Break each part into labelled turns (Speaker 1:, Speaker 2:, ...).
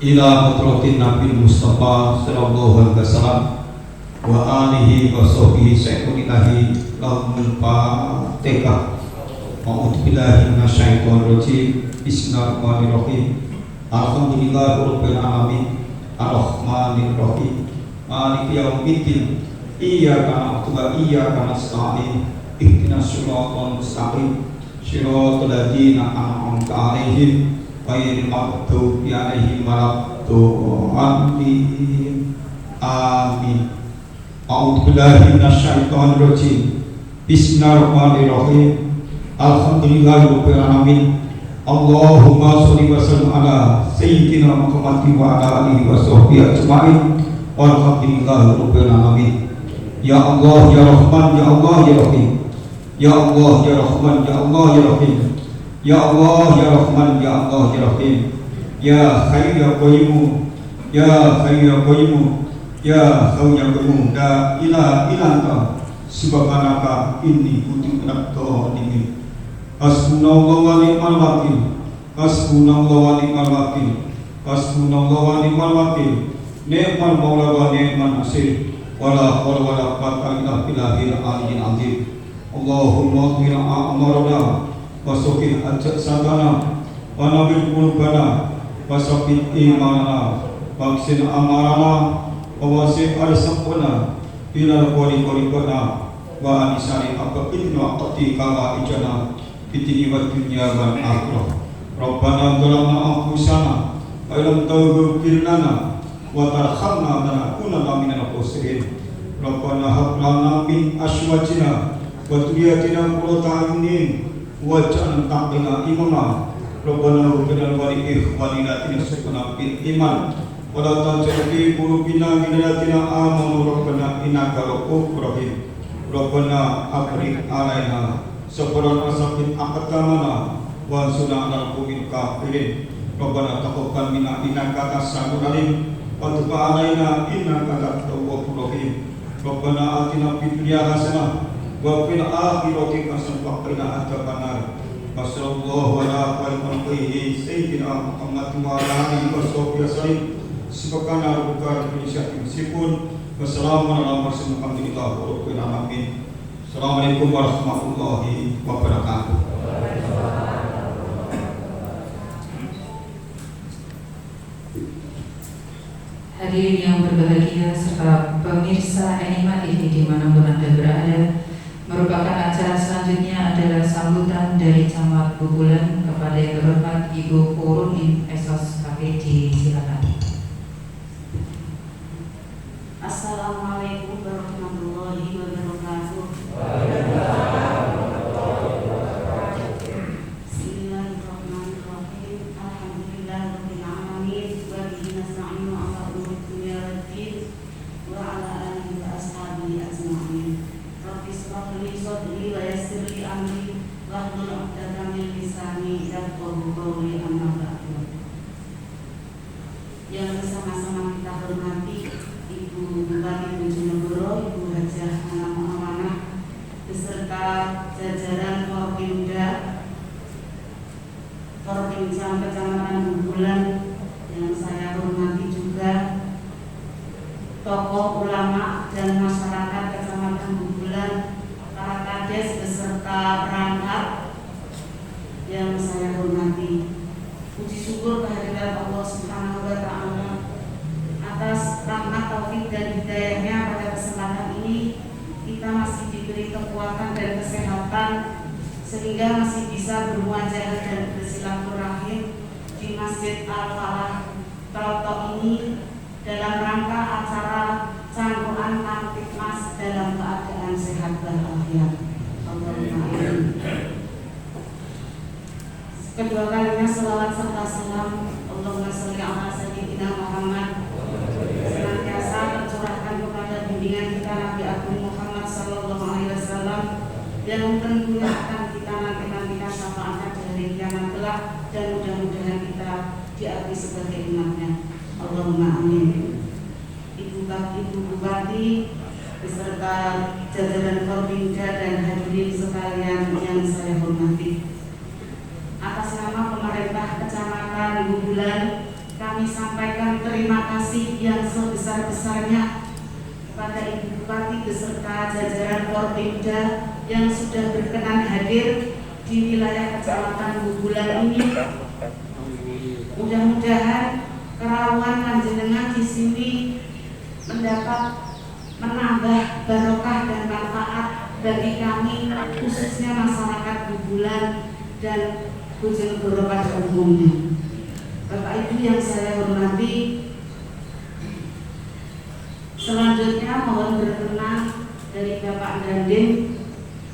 Speaker 1: ila hadratin Nabi Mustafa sallallahu alaihi wasallam wa alihi wa sahbihi sayyidinahi lahumul fatihah. A'udzu billahi minasyaitonir rajim. Bismillahirrahmanirrahim. Alhamdulillahirabbil alamin. Arrahmanir rahim. Maliki yaumiddin. Iyyaka na'budu wa iyyaka nasta'in. Ihdinas siratal mustaqim. Shiratal ladzina an'amta 'alaihim ghairil maghdubi 'alaihim waladdallin. Amin. A'udzu billahi minasyaitonir rajim. Bismillahirrahmanirrahim. Alhamdulillahirabbil alamin. Allahumma sholli wa sallim ala sayyidina Muhammadin wa ala alihi wa sahbihi ajma'in. Alhamdulillahirabbil alamin. Ya Allah ya Rahman ya Allah ya Rahim. Ya Allah ya Rahman ya Allah ya Rahim. Ya Allah ya Rahman ya Allah ya Rahim. Ya Hayyu ya Qayyum. Ya Hayyu ya Qayyum. Ya Hayyu ya Qayyum. La ilaha illa anta subhanaka inni kuntu minadh dhalimin. Hasbunallahu wa ni'mal wakil. Hasbunallahu wa ni'mal wakil. Hasbunallahu wa ni'mal wakil. Ni'mal maula wa ni'mal nasir. Wala haula wala quwwata illa billahil aliyyil azim. Allahumma qina a'marana wa suqil ajsadana wa nabil qulubana wa sabbit imanana wa qsin amarana wa wasi' arsaqana ila qawli-qawlina wa anisari aqidna aqti kama ijana fitni wa dunya wal akhirah. Rabbana zalamna anfusana wa lam taghfir lana wa tarhamna lanakunanna minal khasirin. Rabbana hab lana min azwajina wa dhurriyyatina qurrata a'yunin waj'alna taqina imama. Rabbana ighfir lana wa li ikhwanina sabaquna bil iman wa la taj'al fi qulubina ghillan amanu rabbana innaka ra'ufur rahim. Rabbana afrigh 'alaina sabran asabin aqdamana wa ansurna 'alal qawmil kafirin. Rabbana taqabbal minna innaka antas samiul alim wa tub 'alaina innaka antat tawwabur rahim. Rabbana atina fid dunya hasanah wa fil akhirati hasanah wa qina adzabannar. Wassallallahu ala khalqihi sayyidina Muhammadin wa ala alihi washabbihi wasallam. Subhana rabbika rabbil izzati amma yasifun. Wassalamun ala mursalin walhamdulillahi rabbil alamin. Assalamualaikum warahmatullahi wabarakatuh.
Speaker 2: Hadirin yang berbahagia serta pemirsa Enigma TV dimanapun Anda berada, merupakan acara selanjutnya adalah sambutan dari Camat Bubulan kepada yang terhormat Ibu Purun Esos KPD. Silakan.
Speaker 3: Assalamualaikum warahmatullahi wabarakatuh. Bismillahirrahmanirrahim. Alhamdulillahirabbil alamin wa bihi nasta'inu 'ala umuri dunya waddin wa 'ala alihi wa ashabihi ajma'in. Rabbi shrah li sadri wa yassir li amri wahlul 'uqdatam min lisani yafqahu qawli. Amma ba'du. Yang bersama-sama kita hormati Ibu Bupati Bojonegoro, Ibu Hajah Ana Mu'amanah beserta jajaran Forpimda Forpimda Kecamatan Bubulan, yang saya hormati juga tokoh ulama dan masyarakat Kecamatan Bubulan, para kades beserta perangkat yang saya hormati. Puji syukur kehadirat Allah Subhanahu wa Ta'ala atas rahmat taufik dan hidayahnya. Pada kesempatan ini kita masih diberi kekuatan dan kesehatan sehingga masih bisa bermuajah dan bersilaturahim di Masjid Al-Falah Klotok ini dalam rangka acara cangkuan Kamtibmas dalam keadaan sehat walafiat. Allahumma amin. Kedua kalinya selawat serta salam Allahumma sholli ala sayyidina Muhammad senantiasa tercurahkan kepada bimbingan kita Nabi Agung Muhammad sallallahu alaihi wasallam, yang tentunya akan kita nanti-nantikan syafaatnya di hari kiamat kelak, dan mudah-mudahan kita diakui sebagai umatnya. Allahumma amin. Ibu Bupati beserta jajaran Forpimda dan hadirin sekalian yang saya hormati, atas nama pemerintah Kecamatan Bubulan, kami kami sampaikan terima kasih yang sebesar-besarnya kepada Ibu Bupati beserta jajaran Porpimda yang sudah berkenan hadir di wilayah Kecamatan Bubulan ini. Mudah-mudahan kerawuan panjenengan di sini mendapat menambah barokah dan manfaat bagi kami, khususnya masyarakat Bubulan dan Bojonegoro pada umumnya. Bapak Ibu yang saya hormati, selanjutnya mohon berkenan dari Bapak Dandim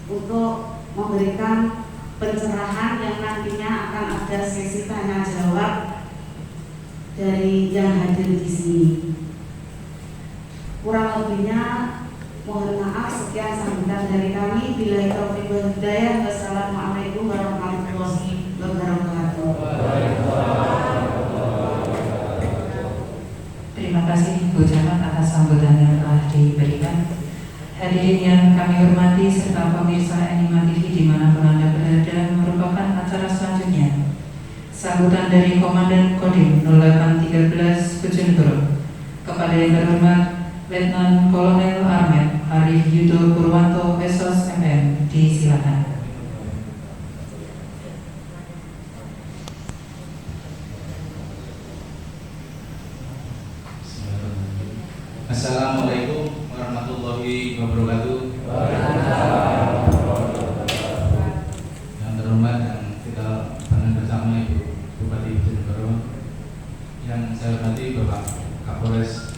Speaker 3: untuk memberikan pencerahan yang nantinya akan ada sesi tanya jawab dari yang hadir di sini. Kurang lebihnya mohon maaf, sekian sambutan dari kami. Billahi taufiq wal hidayah. Wassalamualaikum warahmatullahi wabarakatuh.
Speaker 2: Terima kasih Bu Camat atas sambutan yang telah diberikan. Hadirin yang kami hormati serta pemirsa Enigma TV dimanapun Anda berada, merupakan acara selanjutnya. Sambutan dari Komandan Kodim 0813 Bojonegoro kepada yang terhormat Letnan Kolonel Armet Arif Yudo Purwanto Esos MM, disilakan.
Speaker 4: Assalamualaikum warahmatullahi wabarakatuh. Yang terhormat yang kita bangga bersama Ibu Bupati Bojonegoro, yang saya hormati Bapak Kapolres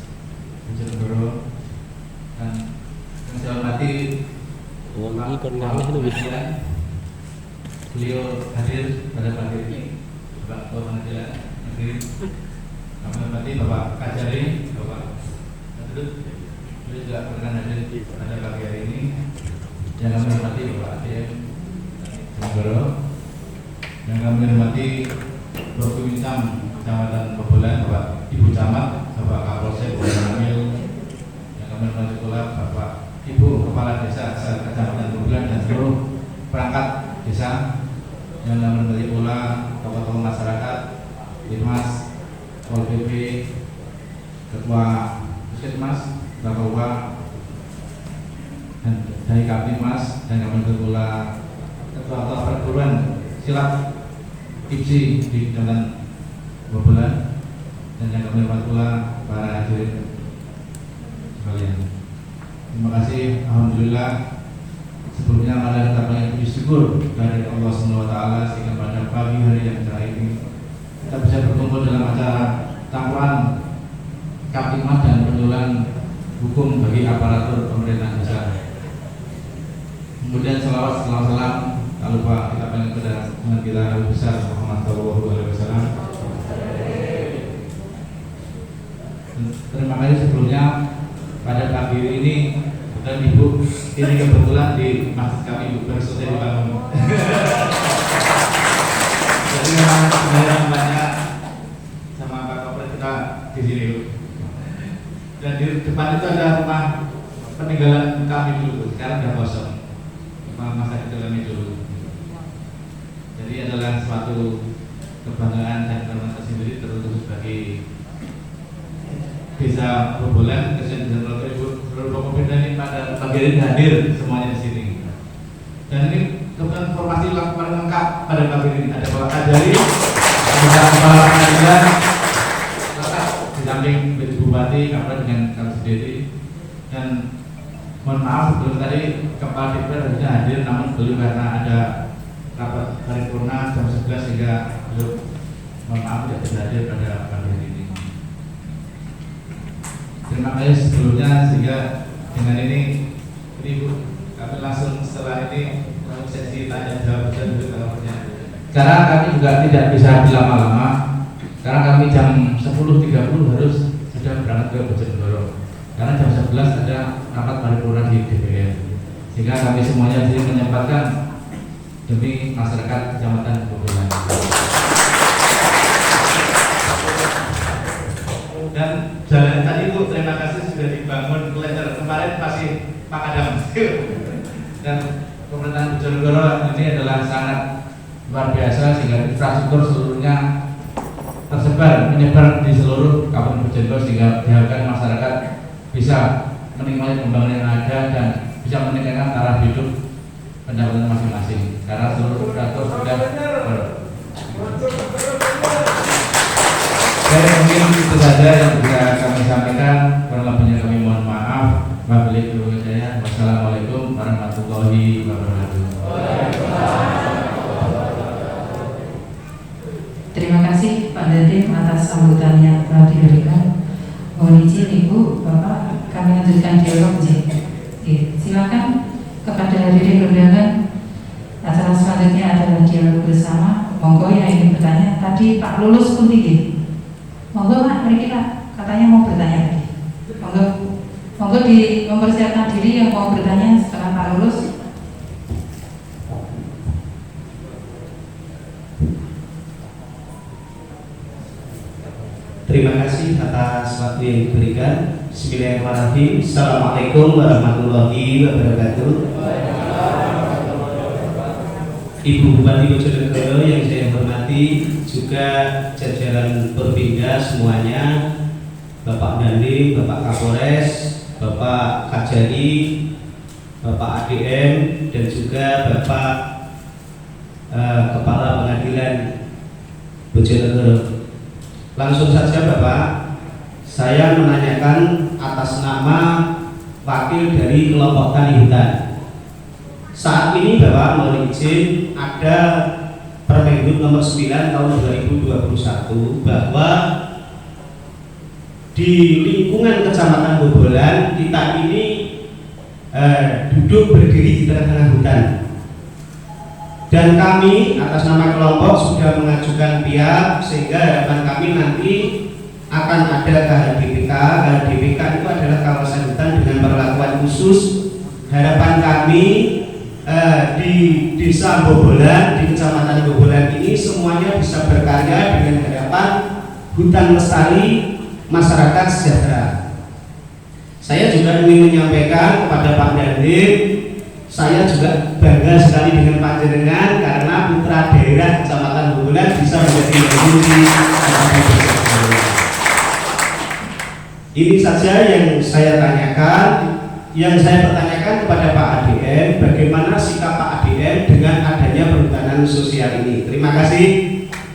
Speaker 4: Bojonegoro, dan yang saya hormati Bapak Pengadilan. Beliau hadir pada pagi ini, Bapak Pengadilan hadir. Kami hormati Bapak Kajari, Bapak beliau juga berkenan hadir pada pagi hari ini. Yang kami hormati Bapak ADM Bojonegoro, yang kami hormati Provinsi Kecamatan Bobolan, Bapak Ibu Camat, Bapak Kapolsek Bojonegoro, yang kami hormati pula Bapak Ibu Kepala Desa Kecamatan Bobolan dan seluruh perangkat desa, yang kami hormati pula tokoh-tokoh masyarakat, Dimas, Pol PP, Ketua Puskesmas, Bapak dan dari Kaptimas, dan kami pula ketua perguruan silat IPSI di Kecamatan Bobolan, dan yang kami hormati pula para hadirin sekalian. Terima kasih, alhamdulillah. Sebelumnya marilah kita banyak puji syukur dari Allah SWT sehingga pada pagi hari yang cerah ini kita bisa berkumpul dalam acara tampuran Kaptimas dan penjualan hukum bagi aparatur pemerintah desa. Kemudian selawat salam tak lupa kita panggil kepada Tuhan kita Nabi besar Muhammad SAW. Terima kasih sebelumnya pada pagi ini, dan Ibu ini kebetulan di masjid kami Ibu baru selesai dibangun. Jadi memang sebenarnya banyak sama Pak Kapolres kita di sini. Dan di depan itu ada rumah peninggalan kami dulu, sekarang sudah kosong. Masa kecil kami dulu. Jadi adalah suatu kebanggaan dan kehormatan tersendiri terus bagi Desa Bobolan, Kesehatan Jenderal Seluruh Pemerintah ini pada pagi ini hadir semuanya di sini. Dan ini kebetulan informasi paling lengkap pada pagi ini ada Bapak Kajari, ada Kepala Pengadilan, di samping Bupati, Kapolres dengan kami sendiri. Dan mohon maaf sebelum tadi Kepala DPR harusnya hadir, namun belum karena ada rapat paripurna jam 11 sehingga belum, mohon maaf tidak bisa hadir pada pagi hari ini. Terima kasih sebelumnya, sehingga dengan ini Bu, kami langsung setelah ini sesi tanya jawab dan karena kami juga tidak bisa berlama-lama, karena kami jam 10.30 harus sudah berangkat ke Bojonegoro, karena jam 11 ada rapat paripurna di DPR, sehingga kami semuanya di sini menyempatkan demi masyarakat Kecamatan Bobolan. Dan jalan tadi Bu, terima kasih sudah dibangun letter kemarin masih Pak Adam. Dan pemerintahan Bojonegoro ini adalah sangat luar biasa sehingga infrastruktur seluruhnya tersebar menyebar di seluruh Kabupaten Bojonegoro sehingga diharapkan masyarakat bisa menikmati pembangunan yang ada dan bisa meningkatkan taraf hidup pendapatan masing-masing karena seluruh operator sudah mungkin itu saja yang bisa kami sampaikan. Kurang lebihnya kami mohon maaf. Wassalamualaikum warahmatullahi wabarakatuh.
Speaker 2: Terima kasih Pak Dandim atas sambutan yang telah diberikan. Mohon izin Ibu, Bapak, kami lanjutkan dialog. Silakan kepada hadirin undangan. Acara selanjutnya adalah dialog bersama. Monggo yang ingin bertanya. Tadi Pak Lulus pun tinggi. Monggo Pak, mari kita katanya mau bertanya lagi. Monggo mempersiapkan diri yang mau bertanya setelah Pak Lulus.
Speaker 5: Terima kasih atas waktu yang diberikan. Bismillahirrahmanirrahim. Assalamualaikum warahmatullahi wabarakatuh. Ibu Bupati Bojonegoro yang saya hormati, juga jajaran Perpindah semuanya, Bapak Dandim, Bapak Kapolres, Bapak Kajari, Bapak ADM, dan juga Bapak Kepala Pengadilan Bojonegoro. Langsung saja Bapak, saya menanyakan atas nama wakil dari kelompok tani hutan. Saat ini Bapak mohon izin, ada Permendikbud nomor 9 tahun 2021 bahwa di lingkungan Kecamatan Bobolan kita ini duduk berdiri di tengah-tengah hutan. Dan kami atas nama kelompok sudah mengajukan pihak sehingga harapan kami nanti akan ada KHDPK. KHDPK itu adalah kawasan hutan dengan perlakuan khusus. Harapan kami di Desa Bobolan, di Kecamatan Bobolan ini semuanya bisa berkarya dengan harapan hutan lestari, masyarakat sejahtera. Saya juga ingin menyampaikan kepada Pak Dandim, saya juga bangga sekali dengan panjenengan karena putra daerah Kecamatan Bobolan bisa menjadi menteri. Ini saja yang saya tanyakan. Yang saya pertanyakan kepada Pak ADM, bagaimana sikap Pak ADM dengan adanya perhutanan sosial ini. Terima kasih.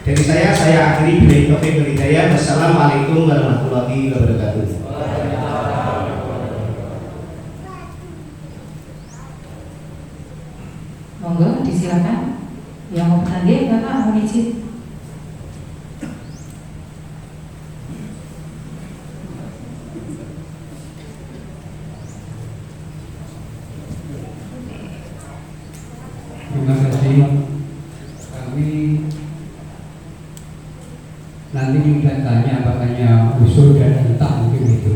Speaker 5: Dari saya akhiri billahi taufiq wal hidayah. Wassalamualaikum warahmatullahi wabarakatuh.
Speaker 2: Monggo disilakan. Yang mau bertanya Bapak mohon izin.
Speaker 6: Terima kasih. Kami nanti kita tanya apakahnya usul dan entah mungkin itu.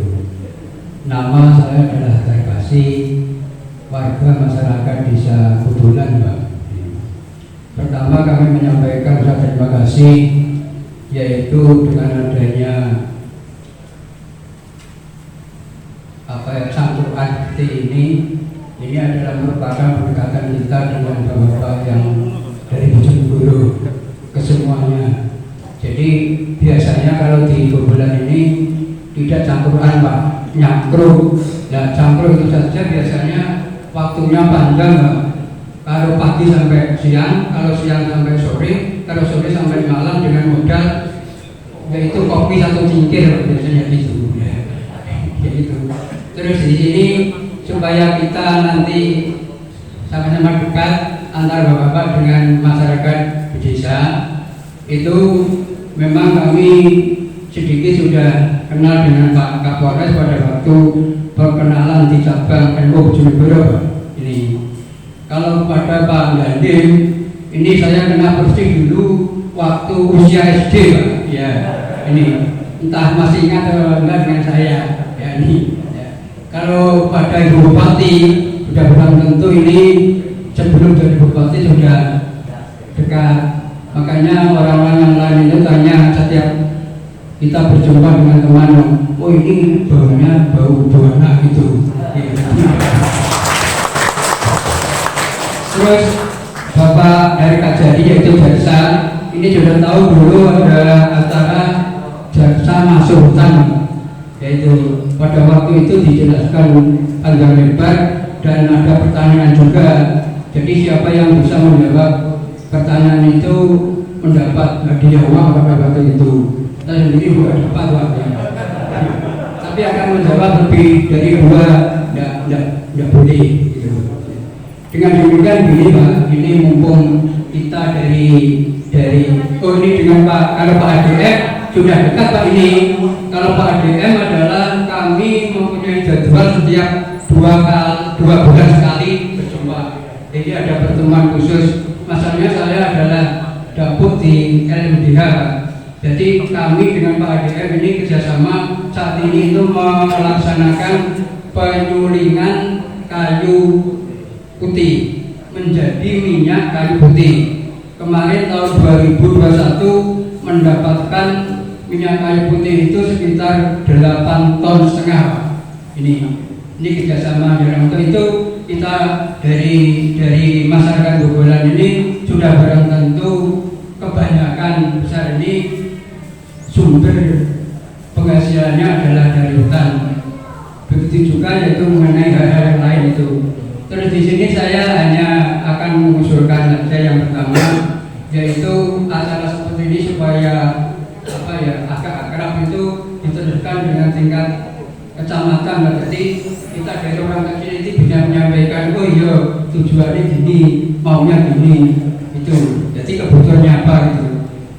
Speaker 6: Nama saya adalah Terkasih, warga masyarakat Desa Bobolan, Pak. Pertama kami menyampaikan rasa terima kasih, yaitu dengan adanya Santuan ini adalah merupakan pendekatan kita dengan bapak-bapak yang dari Bojonegoro kesemuanya. Jadi biasanya kalau di Bobolan ini tidak campuran Pak, nyangkruk. Nah cangkruk itu saja biasanya waktunya panjang Pak. Kalau pagi sampai siang, kalau siang sampai sore, kalau sore sampai malam dengan modal yaitu kopi satu cingkir biasanya gitu. Ya itu. Terus di sini supaya kita nanti sama-sama dekat antara bapak-bapak dengan masyarakat di desa, itu memang kami sedikit sudah kenal dengan Pak Kapolres pada waktu perkenalan di cabang NU Bojonegoro ini. Kalau pada Pak Dandim, ini saya kenal persis dulu waktu usia SD Pak. Ya, ini entah masih ingat atau enggak dengan saya. Ya ini. Kalau pada Ibu Bupati sudah bukan tentu ini sebelum jadi Bupati sudah dekat. Makanya orang-orang yang lain itu tanya setiap kita berjumpa dengan teman, oh ini baunya bau anak gitu. Terus Bapak dari Kajari yaitu Jarsa ini sudah tahu dulu ada acara bersama sultan, yaitu pada waktu itu dijelaskan panjang lebar dan ada pertanyaan juga. Jadi siapa yang bisa menjawab pertanyaan itu mendapat hadiah uang pada waktu itu. Saya sendiri juga dapat uangnya, tapi akan menjawab lebih dari 2 tidak boleh gitu. Dengan demikian gini Pak, ini mumpung kita dari ini dengan kalau Pak ADM sudah dekat Pak ini. Kalau Pak ADM adalah kami mempunyai jadwal setiap 2 bulan sekali berjumpa. Jadi ada pertemuan khusus. Masalahnya saya adalah dapur di LMDH. Jadi kami dengan Pak ADM ini kerjasama saat ini itu melaksanakan penyulingan kayu putih menjadi minyak kayu putih. Kemarin tahun 2021 mendapatkan minyak kayu putih itu sekitar 8,5 ton. Ini kerjasama. Dan untuk itu kita dari masyarakat Bobolan ini sudah barang tentu kebanyakan besar ini sumber penghasilannya adalah dari hutan. Begitu juga yaitu mengenai hal-hal yang lain itu. Terus di sini saya hanya akan mengusulkan saja yang pertama, yaitu acara seperti ini supaya agak akrab itu diteruskan dengan tingkat kecamatan. Berarti kita dari orang kecil itu bisa menyampaikan, oh iya tujuannya gini, maunya gini, itu. Jadi kebutuhannya apa gitu.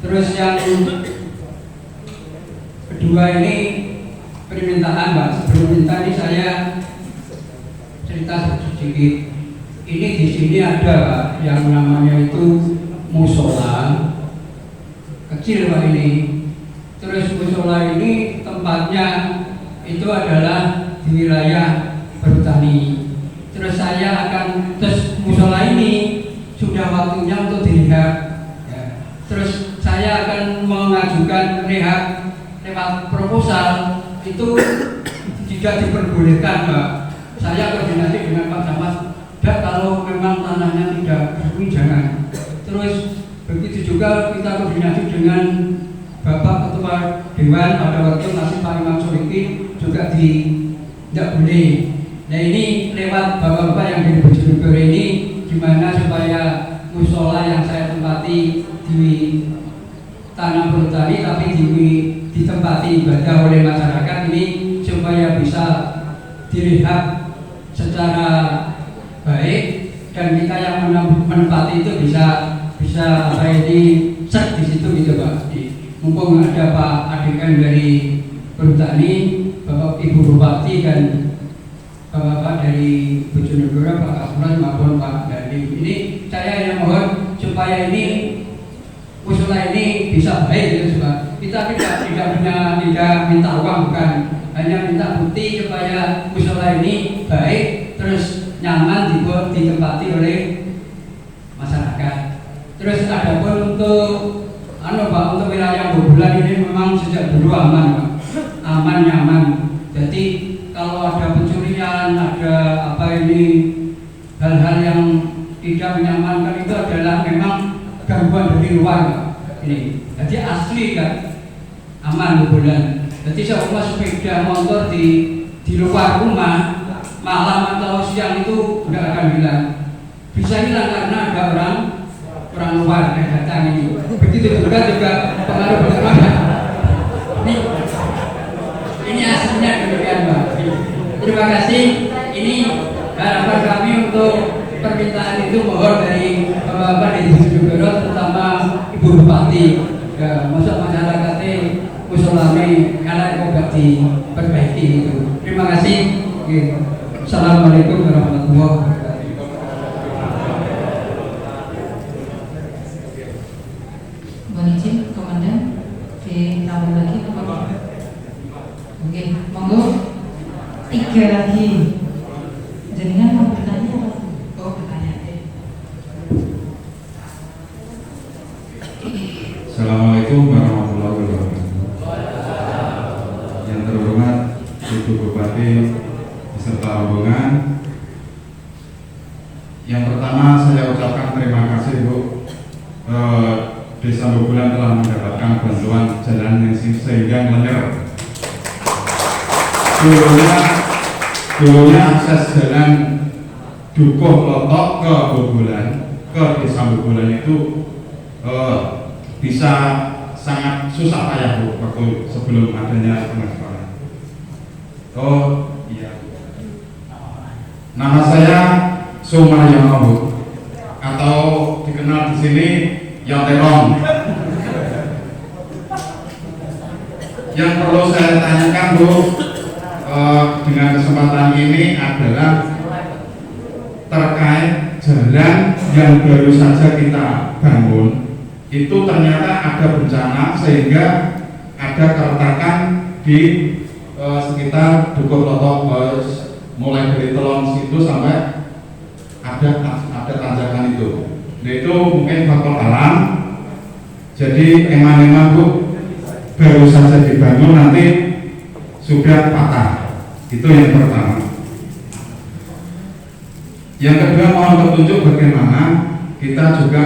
Speaker 6: Terus yang kedua ini permintaan Pak. Sebelum minta ini saya cerita sedikit. Ini di sini ada Pak yang namanya itu musola kecil Pak ini. Terus musola ini tempatnya itu adalah di wilayah perhutani. Terus musola ini sudah waktunya untuk direhab. Ya. Terus saya akan mengajukan rehab lewat proposal itu jika diperbolehkan Pak. Saya koordinasi dengan Pak Camat, dan kalau memang tanahnya tidak resmi jangan. Terus begitu juga kita koordinasi dengan Bapak Ketua Dewan pada waktu masih Pak Imam Solikin juga tidak boleh. Nah ini lewat bapak-bapak yang dari Bojonegoro ini, gimana supaya musola yang saya tempati di tanah perhutani tapi ditempati ibadah oleh masyarakat ini supaya bisa direhab secara baik dan kita yang menempati itu bisa set di situ gitu Pak. Mumpung ada Pak Adekan dari Perhutani, Bapak Ibu Bupati dan Bapak dari Bojonegoro, Pak Kapolres maupun Pak Dandim. Ini saya yang mohon supaya ini usulan ini bisa baik gitu Pak. Kita tidak minta uang, bukan, hanya minta bukti supaya usulan ini baik terus nyaman ditempati oleh masyarakat. Terus ada pun untuk Pak, untuk wilayah Bobolan ini memang sejak dulu aman Pak. Aman nyaman. Jadi kalau ada pencurian, ada hal-hal yang tidak menyamankan itu adalah memang gangguan dari luar Pak. Ini. Jadi asli kan aman Bobolan. Jadi semua sepeda motor di luar rumah malam atau siang itu nggak akan hilang. Bisa hilang karena ada orang luar yang datang ini. Begitu juga pengaruh berteman. Ini aslinya demikian Pak. Terima kasih. Ini harapan kami untuk permintaan itu mohon dari Bapak dari Bojonegoro, terutama Ibu Bupati. Ya, masuk masyarakatnya musolame kalau obat diperbaiki itu. Terima kasih. Assalamualaikum warahmatullahi wabarakatuh.
Speaker 2: Mohon izin Komandan ditambah lagi apa? Oke, monggo 3 lagi. Jenengan mau bertanya apa? Oh, bertanya.
Speaker 7: Assalamualaikum warahmatullahi wabarakatuh. Yang terhormat Ibu Bupati beserta rombongan. Yang pertama saya ucapkan terima kasih Bu Desa Bubulan telah mendapatkan bantuan jalan yang sehingga ngeler. Dulunya akses jalan Dukuh Lotok ke Bubulan, ke Desa Bubulan itu bisa sangat susah payah Bu, waktu sebelum adanya pengajuan. Oh iya. Nama saya Sumaryono Bu, atau dikenal di sini Yonterong. Yang perlu saya tanyakan Bu, dengan kesempatan ini adalah terkait jalan yang baru saja kita bangun. Itu ternyata ada bencana sehingga ada keretakan di sekitar Dukuh Lotok, mulai dari Telon situ sampai ada tanjakan itu. Nah, itu mungkin faktor alam. Jadi eman-eman Bu baru saja dibangun nanti sudah patah. Itu yang pertama. Yang kedua, mohon petunjuk bagaimana kita juga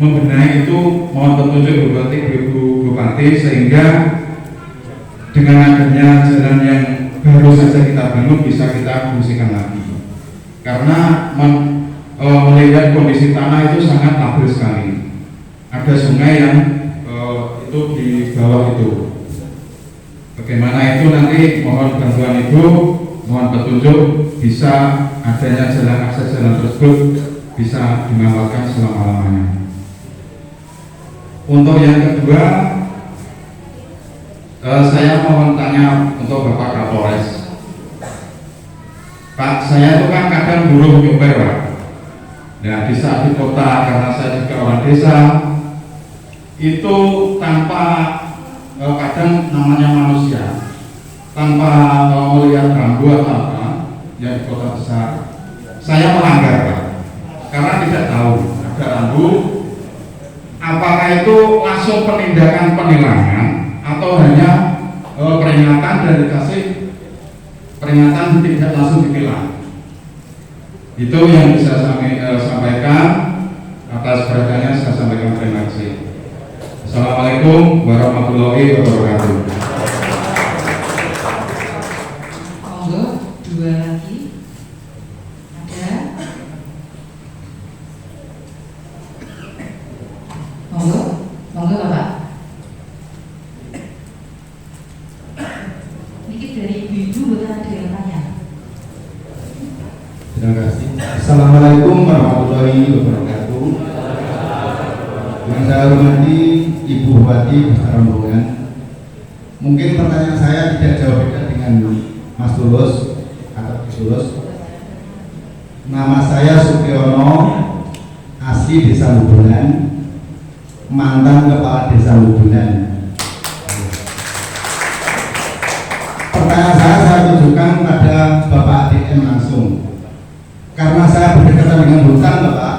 Speaker 7: membenahi itu, mohon petunjuk Bupati sehingga dengan adanya jalan yang baru saja kita bangun bisa kita fungsikan lagi. Karena melihat kondisi tanah itu sangat labil sekali. Ada sungai yang itu di bawah itu. Bagaimana itu nanti mohon bantuan Ibu, mohon petunjuk bisa adanya jalan akses jalan tersebut bisa dimanfaatkan selama-lamanya. Untuk yang kedua, saya mohon tanya untuk Bapak Kapolres. Pak, saya itu kan kadang buruh nyuper Pak. Nah, di saat di kota, karena saya juga orang desa, itu tanpa kadang namanya manusia, tanpa melihat rambu atau apa yang di kota besar, saya melanggar Pak, karena tidak tahu ada rambu. Apakah itu langsung penindakan penilangan atau hanya peringatan dan dikasih peringatan tidak langsung ditilang? Itu yang bisa saya sampaikan. Atas perhatiannya saya sampaikan terima kasih. Assalamualaikum warahmatullahi wabarakatuh.
Speaker 2: Monggo, dua lagi. Ada? Monggo, monggo Bapak. Ini dari ibu-ibu bukan ada yang tanya.
Speaker 1: Terima kasih. Assalamualaikum warahmatullahi wabarakatuh. Yang saya hormati Ibu Bupati beserta rombongan. Mungkin pertanyaan saya tidak jauh beda dengan Mas Tulus atau Tulus. Nama saya Sukiono, asli Desa Bubulan, mantan Kepala Desa Bubulan. Pertanyaan saya tujukan pada Bapak DM langsung. Karena saya berdekatan dengan hutan Bapak,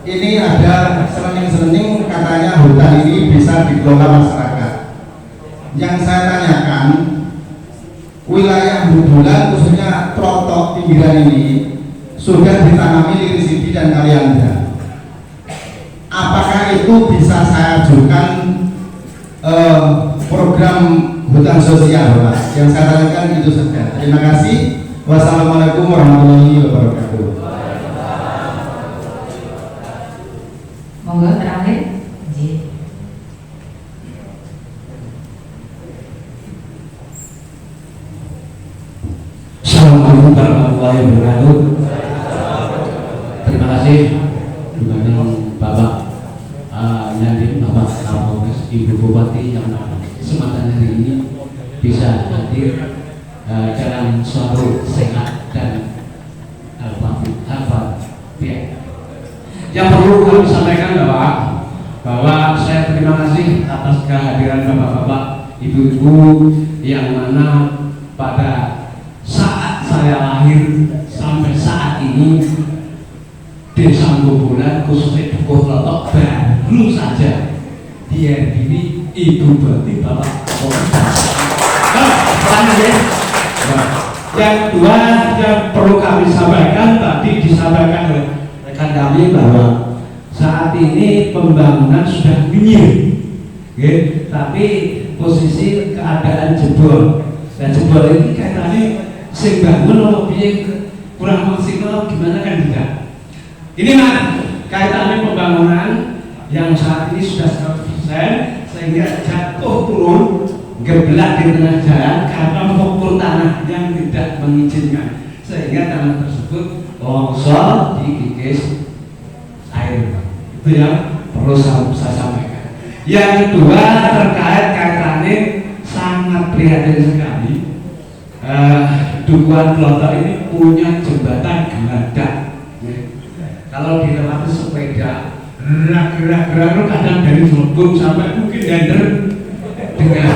Speaker 1: ini ada selening-selening katanya hutan ini bisa dikelola masyarakat. Yang saya tanyakan, wilayah Bubulan khususnya Trotok pinggiran ini sudah ditanami lirisidi dan kalianda. Apakah itu bisa saya ajukan program hutan sosial Bapak? Yang saya tanyakan itu saja. Terima kasih. Wassalamualaikum warahmatullahi wabarakatuh.
Speaker 2: Monggo terakhir.
Speaker 6: Assalamualaikum warahmatullahi wabarakatuh. Terima kasih dengan Bapak Nyandi, Bapak Kapolres, Ibu Bupati yang kesempatan hari ini bisa hadir dalam suatu sehat dan yang perlu kami sampaikan bahwa saya terima kasih atas kehadiran bapak-bapak, ibu-ibu yang mana pada saat saya lahir sampai saat ini Desa Bubulan khususnya Dukuh Lotok baru saja dihadiri Ibu Bupati Bapak Kapolres. Yang kedua yang perlu kami sampaikan tadi disampaikan oleh rekan kami bahwa saat ini pembangunan sudah minggir, tapi posisi keadaan jebol. Dan jebol ini kaitannya sing bangun lebih kurang maksimal gimana kan tidak? Ini mas kaitannya pembangunan yang saat ini sudah 100% sehingga jatuh turun geblak di tengah jalan karena pokok tanah yang tidak mengizinkan, sehingga tanah tersebut longsor dikikis air. Itu yang perlu saya sampaikan. Yang kedua terkait kaitannya sangat prihatin sekali. Dukuhan Kloter ini punya jembatan geladak. Kalau dilewati sepeda, gerak kadang dari Jelebung sampai mungkin Dander dengan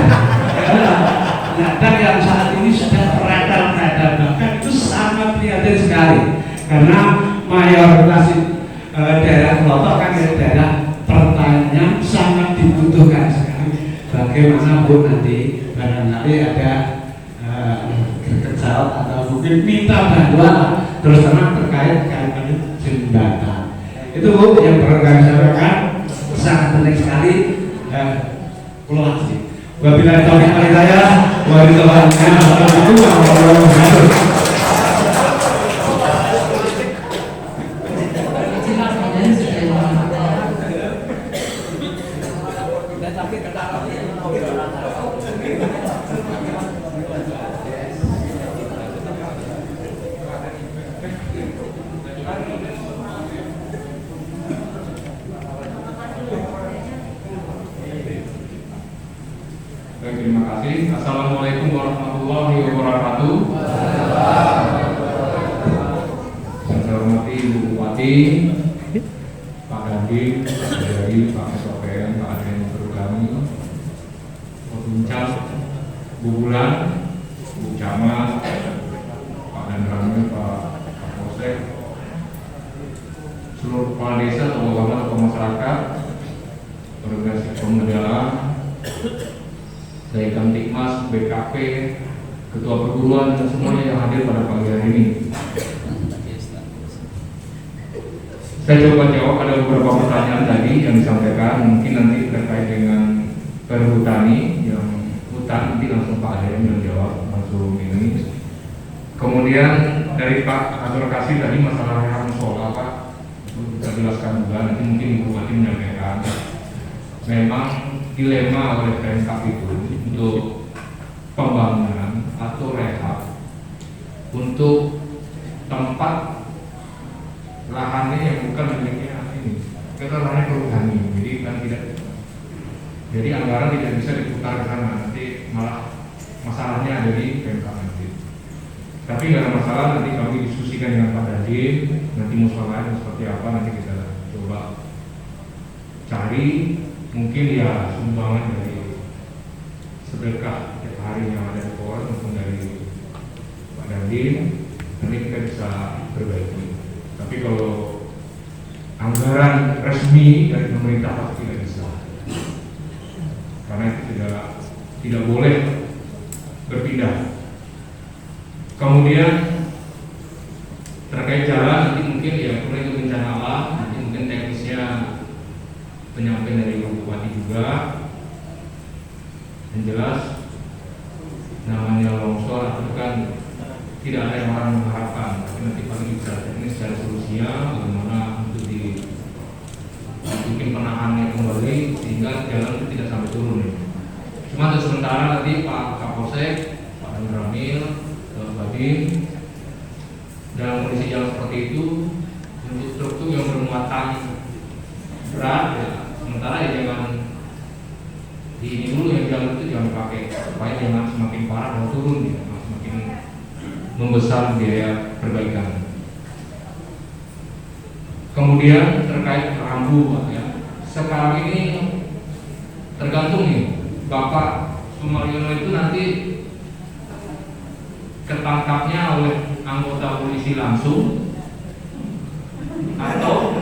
Speaker 6: geladak yang saat ini sudah teradal, bahkan itu sangat prihatin sekali karena mayoritas daerah Kloter kan daerah pertanian sangat dibutuhkan sekali. Bagaimana pun nanti barangkali ada gergejal atau mungkin minta bantuan terus terang terkait kaitan jembatan. Itu Bu yang perlu kami sampaikan, sangat penting sekali. Pulau Asli. Wabillahi taufiq wal hidayah. Wassalamualaikum warahmatullahi wabarakatuh.
Speaker 7: Terima kasih. Assalamualaikum warahmatullahi wabarakatuh. Yang saya hormati Ibu Bupati, Pak Dandim, Pak Dari, Pak SOPM, Pak Adem Berugami, Pak Bincang, Bu Bulan, Bu Camat, Pak Danramil, Pak Kapolsek, seluruh kepala desa, tokoh masyarakat, organisasi pemuda, dari Kamtipmas, BKP, ketua perguruan dan semuanya yang hadir pada pagi hari ini. Saya coba jawab, ada beberapa pertanyaan tadi yang disampaikan, mungkin nanti terkait dengan perhutani yang hutan, nanti langsung Pak Adem yang jawab langsung ini. Kemudian dari Pak Atur Kasih tadi masalah musola Pak, kita jelaskan juga, nanti mungkin Ibu Bupati menyampaikan. Memang dilema oleh Pemkab itu untuk pembangunan atau rehab untuk tempat lahannya yang bukan miliknya ini, kita lahannya perhutani, jadi kan tidak, jadi anggaran tidak bisa diputar ke sana, nanti malah masalahnya ada di Pemkab nanti. Tapi nggak ada masalah, nanti kami diskusikan dengan Pak Dandim, nanti musolanya seperti apa nanti kita coba cari. Mungkin ya sumbangan dari sedekah tiap hari yang ada di Polres maupun dari Pak Dandim, nanti kita bisa perbaiki. Tapi kalau anggaran resmi dari pemerintah pasti tidak bisa, karena itu tidak boleh berpindah. Kemudian terkait jalan, nanti mungkin ya perlu itu bencana alam, nanti mungkin teknisnya penyampaian dari Ibu Bupati juga. Yang jelas namanya longsor itu kan tidak ada yang orang mengharapkan, tapi nanti paling bisa teknis secara solusinya bagaimana untuk bikin penahannya kembali sehingga jalan itu tidak sampai turun. Cuma untuk sementara nanti Pak Kapolsek, Pak Ramil, Pak Badim dalam kondisi jalan seperti itu untuk truk yang bermuatan berat ya, sementara ya jangan di ini dulu, yang jalan itu jangan pakai supaya jangan semakin parah dan turun ya, semakin membesar biaya perbaikan. Kemudian terkait rambu Pak ya, sekarang ini tergantung nih Bapak Sumaryono itu nanti ketangkapnya oleh anggota polisi langsung atau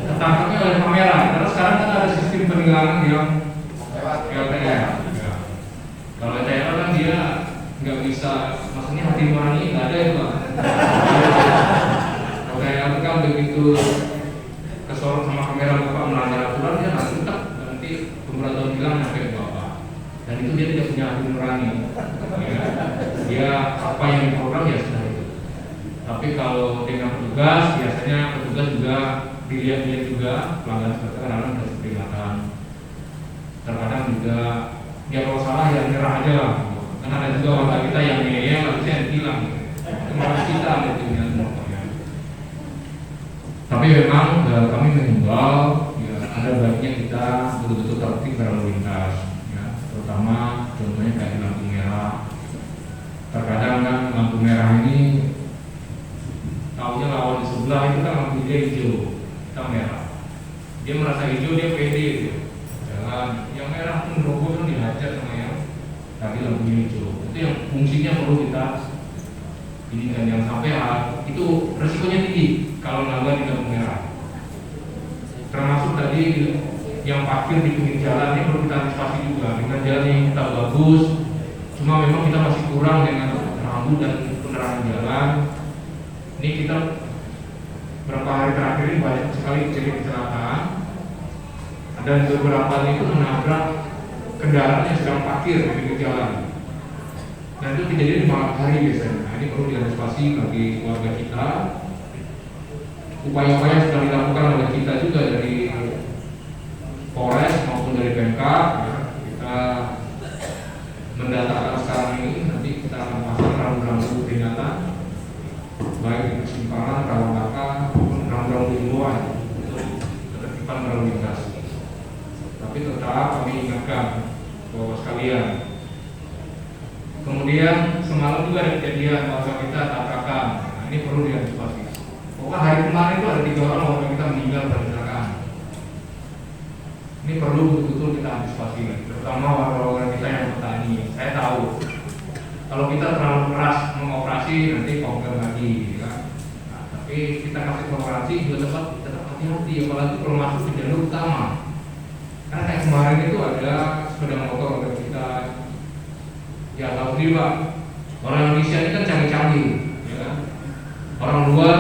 Speaker 7: ketangkapnya oleh kamera, karena sekarang kan ada sistem penilangan yang LTR ya. Kalau LTR kan dia nggak bisa, maksudnya hati nurani nggak ada ya Pak. LTR kan begitu
Speaker 8: kesorot sama kamera Bapak melanggar aturan, dia nanti pemberatan bilang sampai ke Bapak. Dan itu dia tidak punya hati nurani. Ya. Dia apa yang diprogram ya sudah itu. Tapi kalau dengan petugas, biasanya petugas juga dilihat-lihat juga pelanggaran seperti kadang harus peringatan. Terkadang juga ya kalau salah ya nyerah aja lah. Karena ada juga warga kita yang ngeyel, harusnya yang hilang. Termasuk kita itu dengan motornya. Tapi memang kami menghimbau ya, ada baiknya kita betul-betul tertib berlalu lintas, ya. Terutama contohnya kayak lampu merah. Terkadang kan lampu merah ini taunya lawan di sebelah itu kan lampu dia hijau, kita merah. Dia merasa hijau, dia pede gitu. Jalan yang merah pun robot kan dihajar sama yang tadi lampu hijau. Itu yang fungsinya perlu kita ini, dan yang sampai itu resikonya tinggi kalau melanggar di lampu merah. Termasuk tadi yang parkir di pinggir jalan ini perlu kita antisipasi juga dengan jalan yang kita bagus. Cuma memang kita masih kurang dengan rambu dan penerangan jalan. Ini kita beberapa hari terakhir ini banyak sekali kejadian kecelakaan. Dan beberapa itu menabrak kendaraan yang sedang parkir di pinggir jalan. Dan itu kejadian di malam hari biasanya. Nah, ini perlu diantisipasi bagi warga kita. Upaya-upaya yang sudah dilakukan oleh kita juga dari Polres maupun dari Pemkab, ya, kita mendatakan sekarang ini. Nanti kita akan pasang rambu-rambu peringatan, baik di persimpangan, rawan laka, maupun rambu-rambu himbauan untuk ketertiban berlalu lintas. Tapi tetap kami ingatkan bahwa sekalian. Kemudian semalam juga ada kejadian warga kita tabrakan. Nah, ini perlu diantisipasi. Pokoknya hari kemarin itu ada 3 orang warga kita meninggal pada kecelakaan. Ini perlu betul-betul kita antisipasi, terutama warga-warga kita yang petani. Saya tahu kalau kita terlalu keras mengoperasi nanti komplain lagi, kan? Nah, tapi kita kasih toleransi juga tetap hati-hati, apalagi kalau masuk ke jalur utama. Karena kayak kemarin itu ada sepeda motor warga kita. Ya tahu sendiri Pak, orang Indonesia ini kan canggih-canggih, ya kan? Orang luar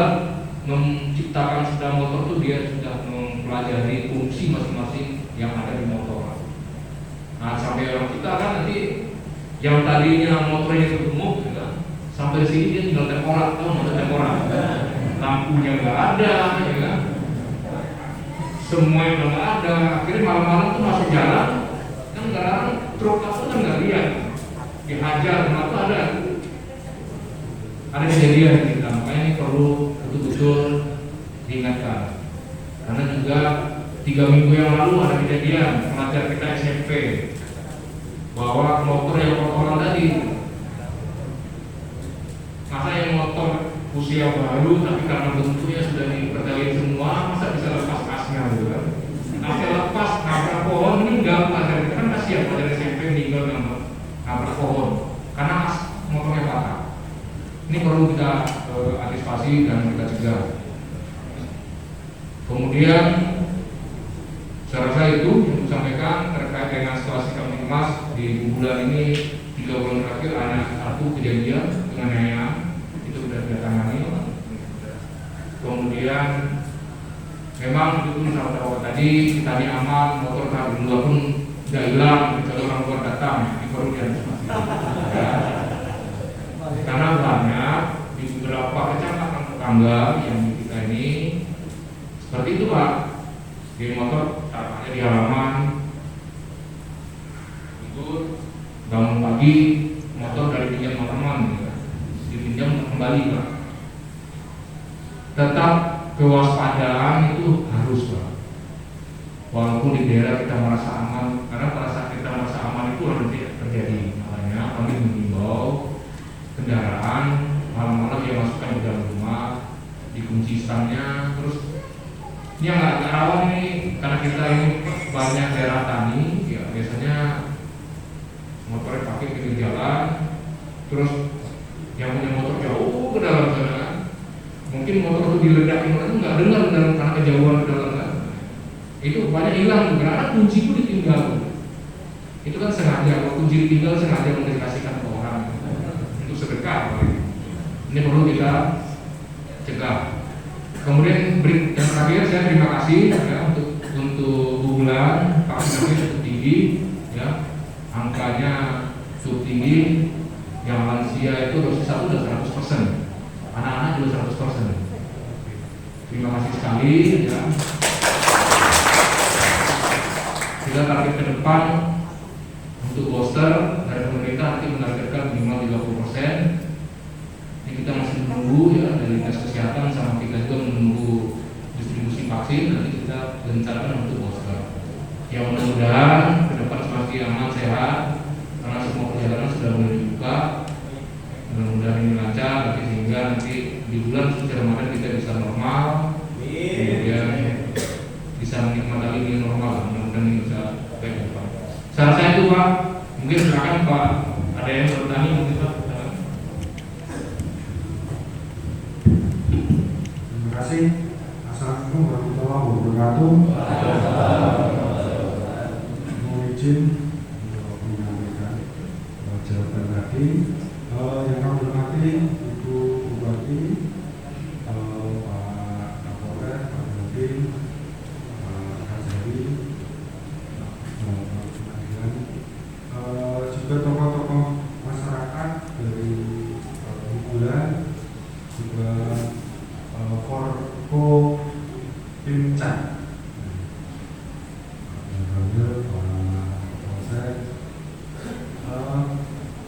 Speaker 8: menciptakan sepeda motor itu dia sudah mempelajari fungsi masing-masing yang ada di motor. Nah sampai orang kita kan nanti yang tadinya motornya gemuk, ya kan? Sampai sini dia tinggal temporat, lampunya nggak ada, ya kan? Semua yang nggak ada. Akhirnya malam-malam tuh masuk jalan, kan kadang truk apa kan nggak lihat. Dihajar, kenapa ada kejadian kita, makanya ini perlu betul-betul diingatkan. Karena juga 3 minggu yang lalu ada kejadian pelajar kita SMP bawa motor yang kotoran tadi. Masa yang motor usia baru tapi karena bentuknya sudah dipercayai semua, masa bisa lepas asnya gitu kan? Asnya lepas, nabrak pohon, meninggal pelajar kita kan kasihan pelajar SMP meninggal nabrak pohon karena motornya patah. Ini perlu kita antisipasi dan kita cegah. Kemudian saya rasa itu yang saya sampaikan terkait dengan situasi Kamtibmas di bulan ini 3 bulan terakhir ada 1 kejadian penganiayaan itu sudah kita tangani. Kemudian memang itu pun sahabat-sahabat tadi kita ini aman, motor tahap 2 pun tidak hilang kecuali orang luar datang, ini perlu diantisipasi. Ya. Karena banyak di beberapa kecamatan tetangga yang kita ini seperti itu Pak, di motor taruhnya di halaman, itu bangun pagi motor dari pinjam teman, dipinjam kembali Pak. Tetap kewaspadaan itu harus Pak. Walaupun di daerah kita merasa aman, karena pada saat kita merasa aman itu nanti terjadi. Makanya kami mengimbau kendaraan malam-malam yang masukkan di dalam rumah, dikunci stangnya. Terus ini yang agak rawan ini karena kita ini banyak daerah tani, ya biasanya motornya pakai ke jalan, terus yang punya motor jauh ke dalam sana, mungkin motor itu diledakin itu nggak dengar dalam karena kejauhan ke dalam sana. Itu banyak hilang karena kunci itu ditinggal. Itu kan sengaja, kalau kunci ditinggal sengaja untuk dikasihkan ke orang untuk sedekah. Ini perlu kita cegah. Kemudian yang terakhir saya terima kasih ya untuk Bu Bulan, vaksinasi cukup tinggi ya, angkanya cukup tinggi. Yang lansia itu dosis 1 sudah 100%, anak-anak juga 100%. Terima kasih sekali ya. Kita target ke depan untuk booster dari pemerintah nanti menargetkan minimal 30%. Ini kita masih menunggu ya dari dinas kesehatan, sama kita juga menunggu distribusi vaksin. Nanti kita rencanakan untuk booster. Yang mudah-mudahan ke depan semakin aman, sehat, karena semua perjalanan sudah mulai dibuka. Mudah-mudahan ini lancar, nanti sehingga nanti di bulan suci Ramadan kita bisa normal, kemudian bisa menikmati ini normal. Mudah-mudahan ini bisa baik ke depan. Saran saya itu Pak, mungkin silakan Pak, ada yang bertanya mungkin Pak.
Speaker 9: Terima kasih. Assalamualaikum warahmatullahi wabarakatuh. Mohon izin untuk menyampaikan jawaban tadi. Yang kami hormati Ibu Bupati, Pak Kapolres, Pak Bupati, Pak Kajari, Pak Pengadilan, juga tokoh-tokoh masyarakat dari Bulan, juga Forko Pincang,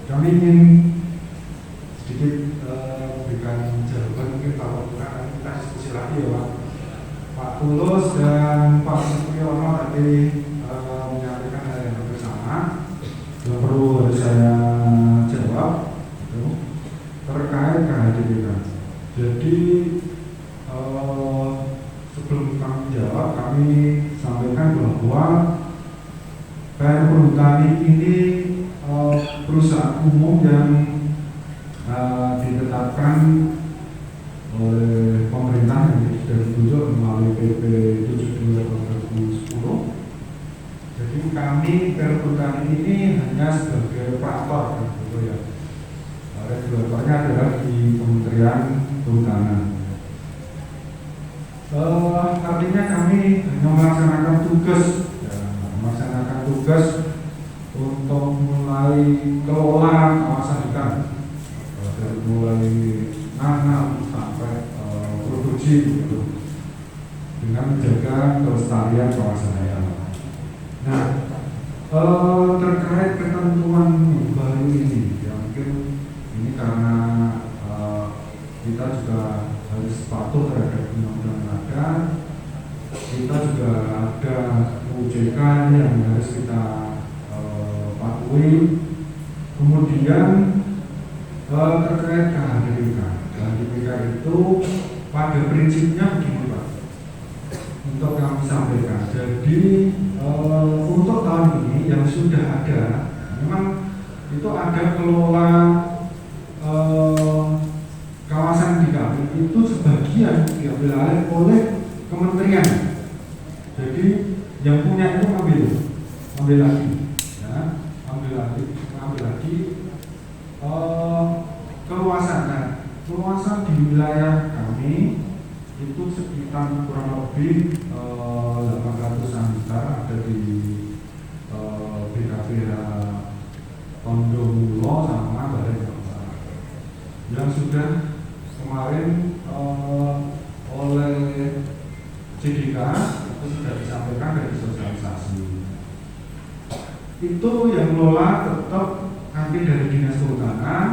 Speaker 9: kami ingin sedikit berikan jawaban. Mungkin kalau kita diskusi lagi ya Pak Tulus dan Pak Supriyono tadi menyampaikan hal yang bersama yang perlu harus saya jawab itu terkait KHDPK. Jadi sebelum kami jawab, kami sampaikan bahwa PR Perhutani ini perusahaan umum yang ditetapkan oleh pemerintah yang sudah ditunjuk melalui PP 72/2010. Jadi kami PR Perhutani ini hanya sebagai operator, gitu ya. Regulatornya adalah di Kementerian Kehutanan. Artinya kami hanya melaksanakan tugas untuk mulai kelola kawasan hutan, dari mulai nanam sampai produksi gitu, dengan menjaga kelestarian kawasan hutan. Nah, terkait ketentuan baru ini, ya mungkin ini karena kita juga harus patuh terhadap undang-undang yang ada. Kita juga ada OJK yang harus kita patuhi. Kemudian terkait KHDPK. KHDPK itu pada prinsipnya begini Pak, untuk kami sampaikan. Jadi untuk tahun ini yang sudah ada, memang itu ada kelola kawasan di kami itu sebagian diambil alih oleh kementerian. Jadi yang punya itu ambil lagi, ya, ambil lagi keluasan. Nah, keluasan di wilayah kami itu sekitar kurang lebih 800-an hektar ada di BKPH Kondomulo sama Balai Kota yang sudah kemarin oleh CDK itu sudah disampaikan dari sosialisasi. Itu yang kelola tetap nanti dari Dinas Kehutanan,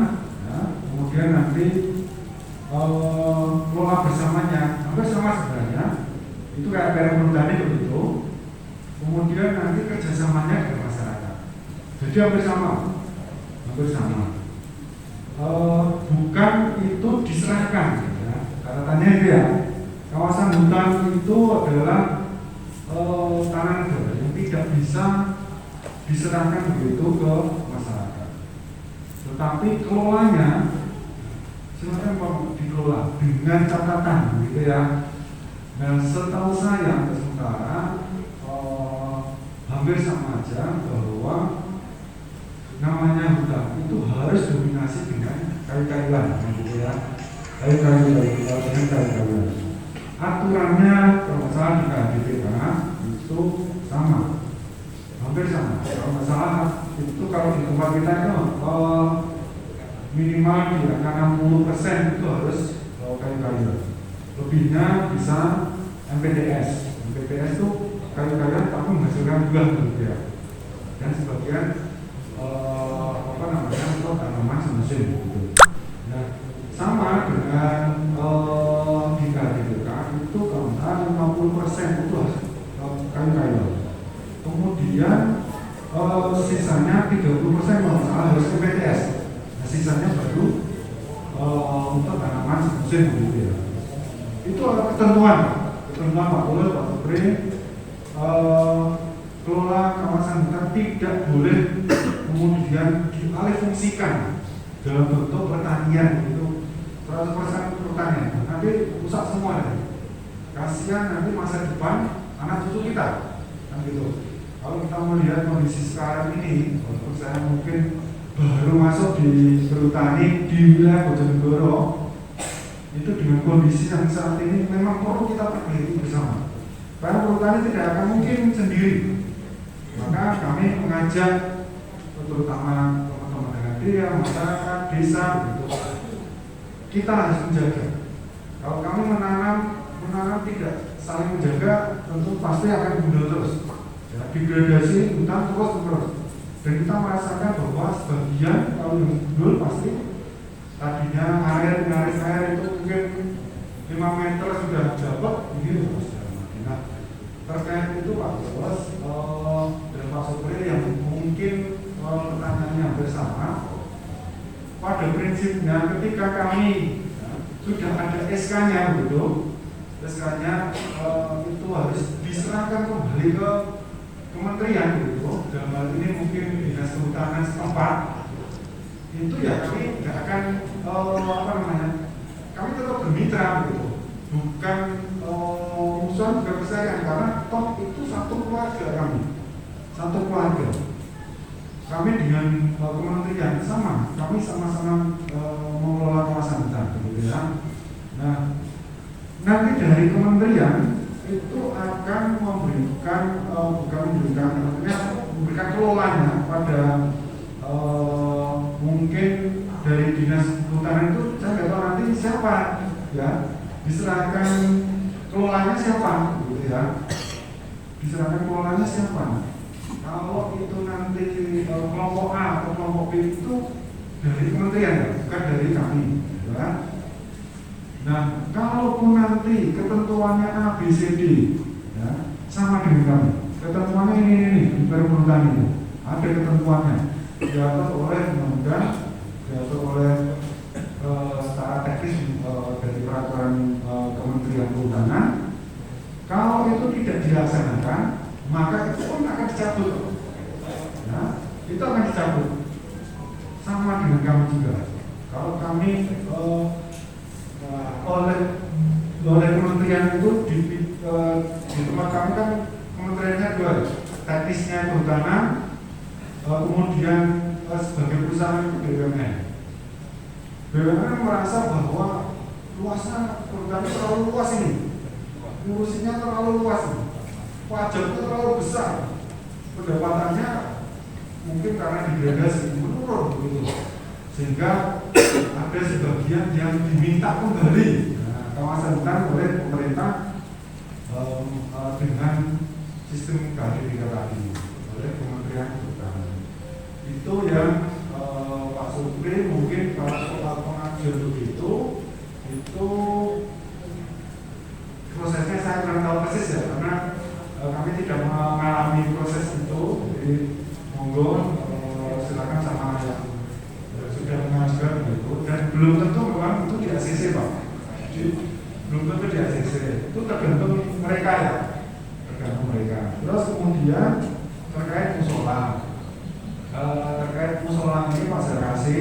Speaker 9: ya. Kemudian nanti kelola bersamanya, hampir sama sebenarnya. Itu kayak PR Perhutani begitu. Kemudian nanti kerjasamanya dengan masyarakat. Jadi hampir sama. Bukan itu diserahkan, ya. Katakannya itu ya, kawasan hutan itu adalah tanah negara yang tidak bisa diserahkan begitu ke masyarakat. Tetapi kelolanya silakan dikelola dengan catatan, gitu ya. Nah, setahu saya sementara hampir sama aja bahwa namanya hutan itu harus dominasi dengan kayu-kayuan, gitu ya. Kayu-kayuan. aturannya kalau nggak salah di KDPK itu sama, hampir sama. Kalau nggak salah itu kalau di tempat kita itu minimal di angka 60% itu harus kayu-kayu. Lebihnya bisa MPTS. MPTS itu kayu-kayu tapi menghasilkan buah gitu ya. Dan sebagian untuk tanaman semesin gitu. Nah, sama dengan di KDPK itu kalau 50% itu kayu-kayu. Kemudian sisanya 30% kalau salah harus MPTS. Nah, sisanya baru untuk tanaman semesin gitu ya. Itu ada ketentuan Pak Luhut, Pak Menteri, kelola kawasan hutan tidak boleh kemudian dialihfungsikan dalam bentuk pertanian gitu, 100% pertanian. Nanti rusak semua ya. Kasihan nanti masa depan anak cucu kita, kan gitu. Kalau kita melihat kondisi sekarang ini, walaupun saya mungkin baru masuk di perhutani di wilayah Bojonegoro, itu dengan kondisi yang saat ini memang perlu kita perbaiki bersama. Karena perhutani tidak akan mungkin sendiri. Maka kami mengajak terutama teman-teman daerah, masyarakat, desa, gitu. Kita harus menjaga. Kalau kami menanam tidak saling menjaga, tentu pasti akan gundul terus. Ya, degradasi hutan terus. Dan kita merasakan bahwa sebagian kalau yang gundul pasti tadinya ngaris air itu mungkin 5 meter sudah dapat, ini terus. Nah, terkait itu Pak Bos dan Pak Supri yang mungkin pertanyaannya hampir sama. Pada prinsipnya ketika kami sudah ada SK-nya begitu, SK-nya itu harus diserahkan kembali ke kementerian gitu. Dalam hal ini mungkin dinas kehutanan setempat. Itu ya kami tidak akan kami tetap bermitra gitu. Bukan musuhan juga kesayangan karena toh itu satu keluarga kami. Satu keluarga. Kami dengan kementerian sama, kami sama-sama mengelola kawasan hutan gitu ya. Nah, nanti dari kementerian itu akan memberikan memberikan kelolanya pada mungkin dari dinas kehutanan itu saya nggak tahu nanti siapa ya, diserahkan kelolanya siapa gitu ya, diserahkan kelolanya siapa. Kalau itu nanti kelompok A atau kelompok B itu dari kementerian ya, bukan dari kami ya. Nah, kalaupun nanti ketentuannya A, B, C, D ya, sama dengan kami, ketentuannya ini di perhutanan itu ada ketentuannya, diatur oleh undang-undang, diatur oleh secara teknis dari peraturan Kementerian Kehutanan. Kalau itu tidak dilaksanakan, maka itu pun akan dicabut. Ya, itu akan dicabut. Sama dengan kami juga. Kalau kami oleh kementerian itu di tempat kami kan kementeriannya dua, teknisnya kehutanan, kemudian sebagai perusahaan itu BUMN. BUMN merasa bahwa luasnya kehutanan terlalu luas ini, ngurusinya terlalu luas ini, pajaknya terlalu besar, pendapatannya mungkin karena degradasi menurun gitu, sehingga ada sebagian yang diminta kembali kawasan hutan oleh pemerintah dengan sistem KDPK tadi oleh Kementerian Kehutanan. Itu yang Pak Supri mungkin kalau soal pengajuan begitu itu prosesnya saya kurang tahu persis ya, karena kami tidak mengalami proses itu. Jadi monggo silakan sama yang sudah mengajukan begitu, dan belum tentu memang itu di ACC Pak. Belum tentu di ACC, itu tergantung mereka ya, tergantung mereka. Terus kemudian terkait musola, ini Pak Serkasi,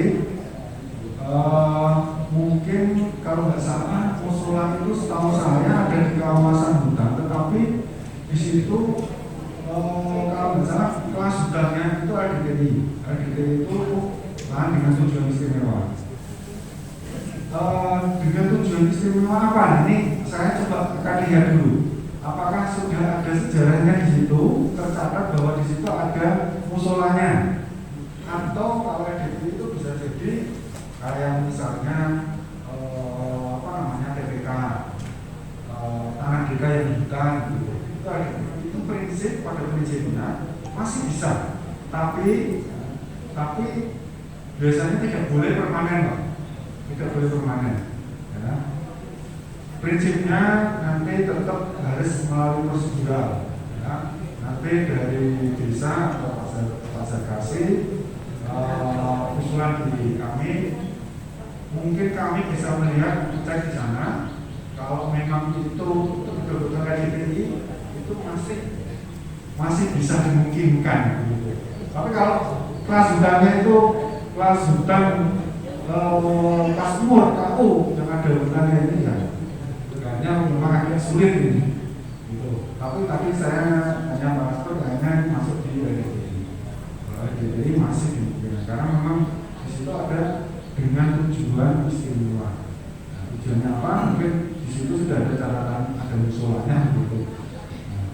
Speaker 9: mungkin kalau nggak salah musola itu setahu saya ada di kawasan hutan, tetapi di situ kalau nggak salah kelas hutannya itu RDTI itu lahan dengan tujuan istimewa. dengan tujuan istimewa apa? Ini saya coba akan lihat dulu. Apakah sudah ada sejarahnya di situ, tercatat bahwa di situ ada musolanya, atau kalau EDP itu bisa jadi kayak misalnya TPK, tanah DK yang di hutan gitu. Itu prinsip, pada prinsipnya masih bisa, tapi biasanya tidak boleh permanen, Pak. Tidak boleh permanen, ya. Prinsipnya nanti tetap harus melalui prosedural, ya. Nanti dari desa atau pasar kasih usulan di kami, mungkin kami bisa melihat, cek di sana. Kalau memang itu betul-betul KDPI itu masih bisa dimungkinkan, gitu. Tapi kalau kelas hutannya itu kelas hutan kelas umur KU yang ada hutannya ini ya, kayaknya memang agak sulit ini. Gitu. Tapi tadi saya hanya bahas kayaknya masuk di DPI masih dimungkinkan karena memang di situ ada dengan tujuan istimewa. Nah, tujuannya apa? Mungkin di situ sudah ada catatan, ada musolanya gitu. Nah,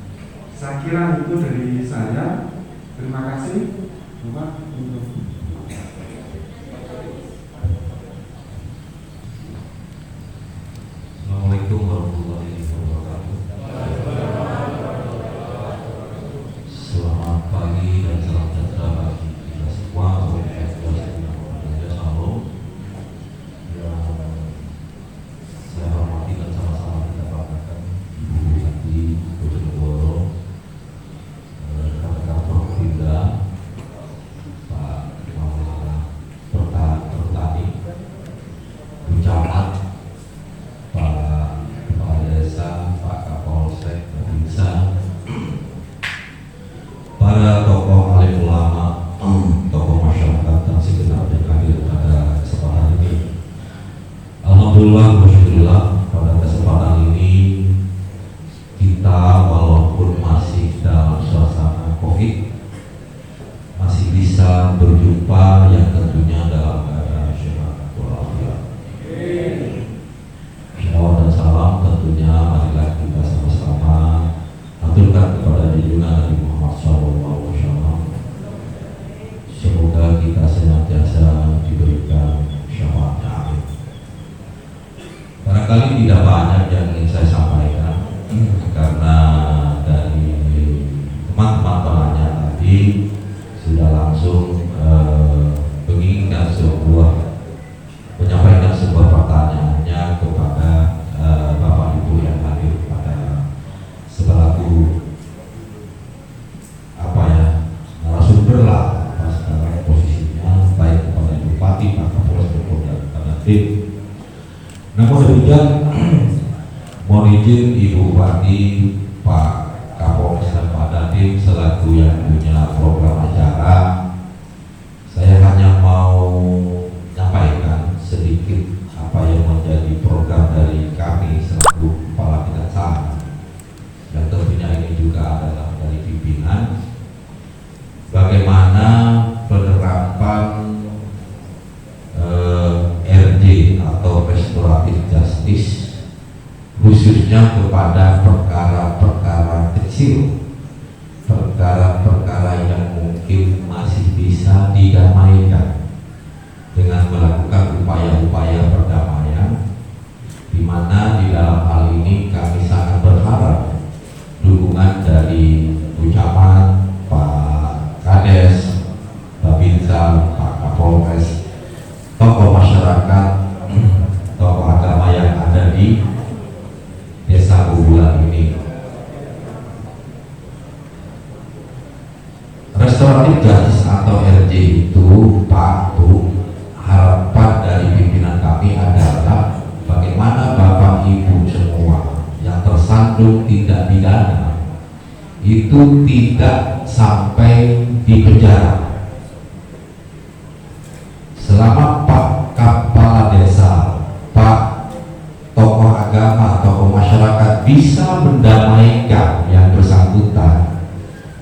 Speaker 9: saya kira itu dari saya. Terima kasih, Bapak.
Speaker 10: Assalamualaikum warahmatullahi wabarakatuh. Selamat pagi dan salam sejahtera bagi kita semua. Saya hormati dan sama-sama kita banggakan Ibu Bupati Bojonegoro, rekan-rekan Forkopimda, Pak Pertani, Bu Camat, Pak Kepala Desa, Pak Kapolsek, Babinsa, para tokoh alim ulama, tokoh masyarakat dan segenap yang hadir pada kesempatan ini. Alhamdulillah, bersyukurlah pada kesempatan ini kita walaupun masih dalam suasana COVID masih bisa berjumpa yang tentunya dalam keadaan sehat walafiat. Shalawat dan salam tentunya marilah kita sama-sama aturkan kepada junjungan Nabi Muhammad SAW. Semoga kita senantiasa diberikan syafaatnya. Amin. Barangkali tidak banyak yang ingin saya sampaikan karena dari teman-teman penanya tadi sudah langsung menginginkan menyampaikan sebuah pertanyaannya kepada Bapak Ibu yang hadir pada selaku narasumber lah sekarang posisinya, baik kepada Bupati, Pak Kapolres, dan Kadin. Namun demikian, mohon izin Ibu Bupati, Pak Kapolres dan Pak Dandim selaku yang punya program acara, saya hanya mau menyampaikan sedikit apa yang menjadi program dari kami selaku kepala kejaksaan, dan tentunya ini juga adalah dari pimpinan, bagaimana penerapan RJ atau restoratif justice khususnya kepada perkara-perkara kecil, perkara-perkara yang mungkin masih bisa didamaikan dengan melakukan upaya-upaya perdamaian, di mana di dalam hal ini kami sangat berharap dukungan dari Bu Camat, Pak Kades, Babinsa, Pak Kapolres, tokoh masyarakat, tokoh agama yang ada di Desa Bubulan ini. Restoratif justice atau RJ itu, Pak Bu, harapan dari pimpinan kami adalah bagaimana Bapak Ibu semua yang tersandung tindak pidana itu tidak sampai di penjara. Selama Pak Kepala Desa, Pak tokoh agama, tokoh masyarakat bisa mendamaikan yang bersangkutan,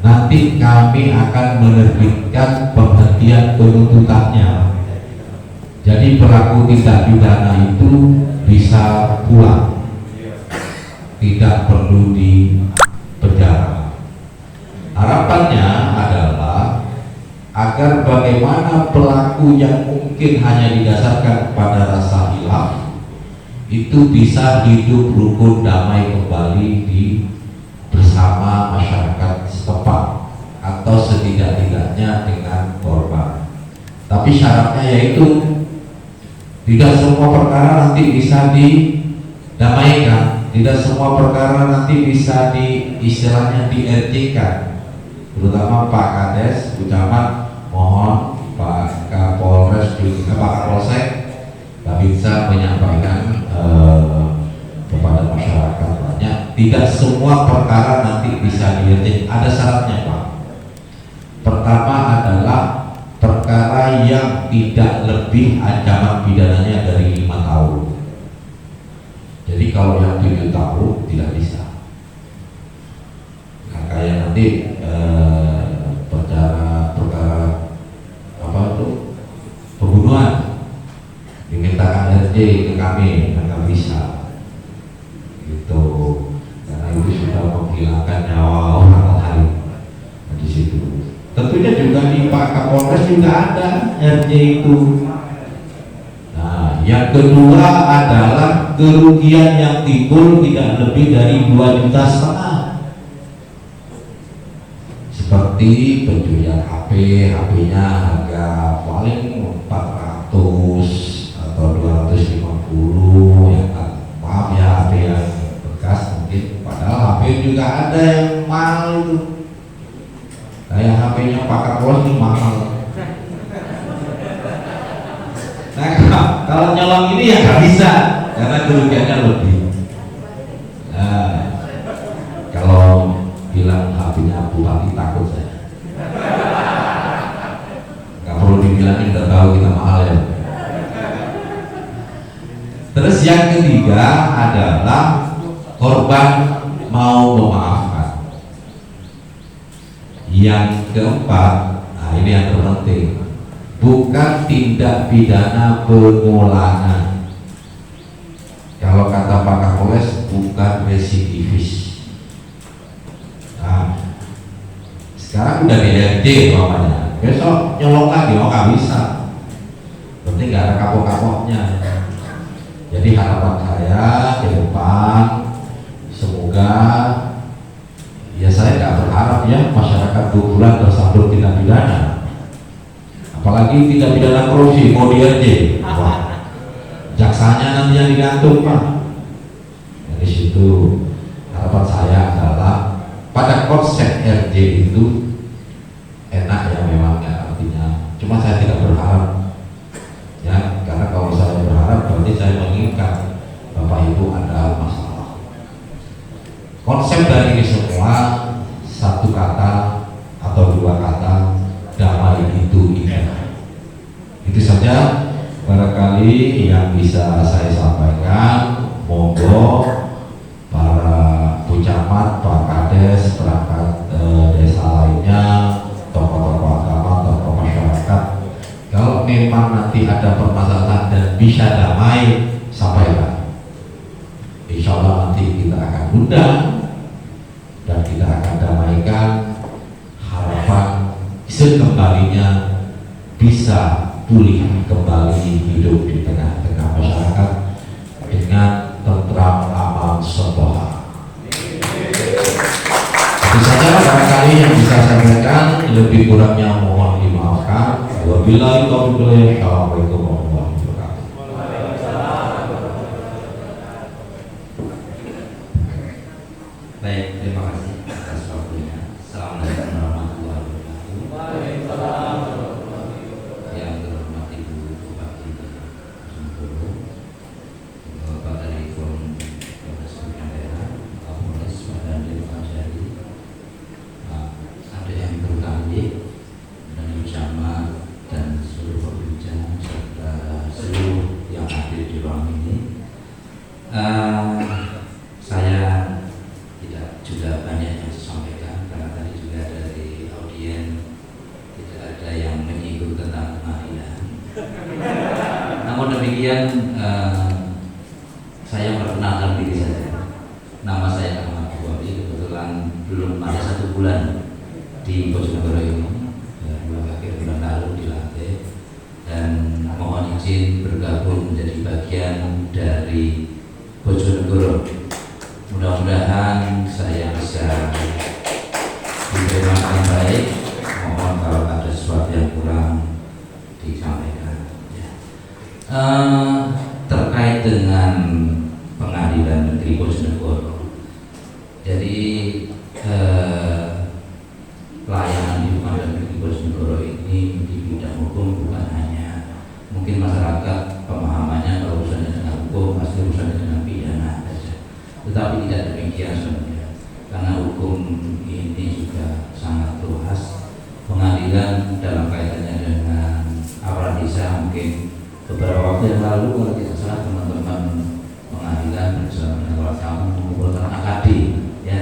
Speaker 10: nanti kami akan menerbitkan penghentian penuntutannya. Jadi pelaku tindak pidana itu bisa pulang, tidak perlu di penjara. Harapannya adalah agar bagaimana pelaku yang mungkin hanya didasarkan pada rasa hilaf itu bisa hidup rukun damai kembali di bersama masyarakat setempat atau setidak-tidaknya dengan korban. Tapi syaratnya yaitu tidak semua perkara nanti bisa didamaikan, tidak semua perkara nanti bisa istilahnya di-RT-kan. Terutama Pak Kades, Bu Camat, mohon Pak Kapolres juga Pak Kapolsek bisa menyampaikan kepada masyarakat banyak. Tidak semua perkara nanti bisa di-RT. Ada syaratnya Pak. Pertama adalah perkara yang tidak lebih ancaman pidananya dari 5 tahun. Jadi kalau yang 7 tahun tidak bisa. Nah, kayak nanti perkara apa itu pembunuhan dimintakan RJ ke kami, nggak bisa. Gitu. Karena itu sudah menghilangkan nyawa orang lain di situ. Tentunya juga di Pak Kapolres juga ada RJ itu. Nah, yang kedua adalah kerugian yang timbul tidak lebih dari 2,5 juta. Seperti pencurian HP-nya harga paling 400 atau 250 ya kan. Maaf ya, HP yang bekas mungkin, padahal HP juga ada yang mahal itu. Kayak HP-nya Pak Kapolres ini mahal. Nah, kalau nyolong ini ya nggak bisa karena kerugiannya lebih. Nah, kalau bilang HP-nya Bupati takut saya. Nggak perlu dibilangin, udah tahu kita mahal ya. Terus yang ketiga adalah korban mau memaafkan. Yang keempat, nah ini yang terpenting, bukan tindak pidana pengulangan. Kalau kata Pak Kapolres, bukan residivis. Nah, sekarang udah DRD namanya, besok nyolong lagi, oh nggak bisa. Penting nggak ada kapok-kapoknya. Jadi harapan saya ke depan, semoga ya saya nggak berharap ya masyarakat 2 bulan tersandung tindak pidana, apalagi tindak pidana korupsi mau di-RJ. Wah, jaksanya nanti yang digantung Pak. Dari situ harapan saya adalah pada konsep RJ itu enak ya memangnya, artinya cuma saya tidak berharap ya, karena kalau saya berharap berarti saya menginginkan Bapak Ibu ada masalah. Konsep dari ini semua satu kata atau 2 kata, damai itu indah. Itu saja barangkali yang bisa saya sampaikan. Monggo para Bu Camat, Pak Kades, perangkat desa lainnya, tokoh-tokoh agama, tokoh masyarakat, kalau memang nanti ada permasalahan dan bisa damai, sampaikan. Insya Allah nanti kita akan undang dan kita akan damaikan. Harapan sekembalinya bisa pulih kembali hidup di tengah-tengah masyarakat dengan tentram, aman, sentosa. Itu saja barangkali yang bisa saya sampaikan, lebih kurangnya mohon dimaafkan. Wabillahi taufiq wal hidayah. Assalamualaikum warahmatullahi wabarakatuh.
Speaker 11: Baik, terima kasih atas waktunya. Assalamualaikum warahmatullahi wabarakatuh. Yang terhormat Ibu Bupati Bengkulu, Bapak dari Forum Pemuda Daerah, Kapolres dan Dewan Jari, ADM Berkali, dan Ibu Camat dan seluruh pembicara serta seluruh yang hadir di ruang ini. Saya tidak juga banyak yang saya sampaikan karena tadi juga dari audien tidak ada yang menyinggung tentang kemahiran. mudah-mudahan saya bisa diterima dengan baik. Mohon kalau ada sesuatu yang kurang disampaikan. Ya. Terkait dengan Pengadilan Negeri Bojonegoro, jadi pelayanan di Pengadilan Negeri Bojonegoro ini di bidang hukum bukan hanya mungkin masyarakat pemahamannya kalau urusannya dengan hukum pasti urusannya dengan pidana saja, tetapi tidak demikian sebenarnya, karena hukum ini juga sangat luas. Pengadilan dalam kaitannya dengan aparat desa, mungkin beberapa waktu yang lalu kalau tidak salah teman-teman pengadilan bersama dengan kami mengumpulkan AKD, ya,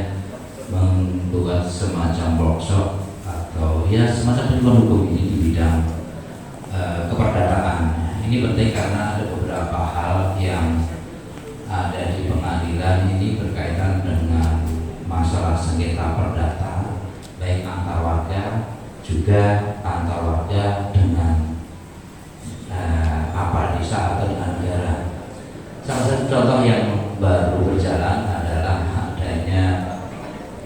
Speaker 11: membuat semacam workshop atau ya semacam pendidikan hukum ini di bidang keperdataan. Ini penting karena ada beberapa hal yang ada di pengadilan ini berkaitan dengan masalah sengketa perdata, baik antar warga juga antar warga dengan aparat desa atau dengan negara. Salah satu contoh yang baru berjalan adalah adanya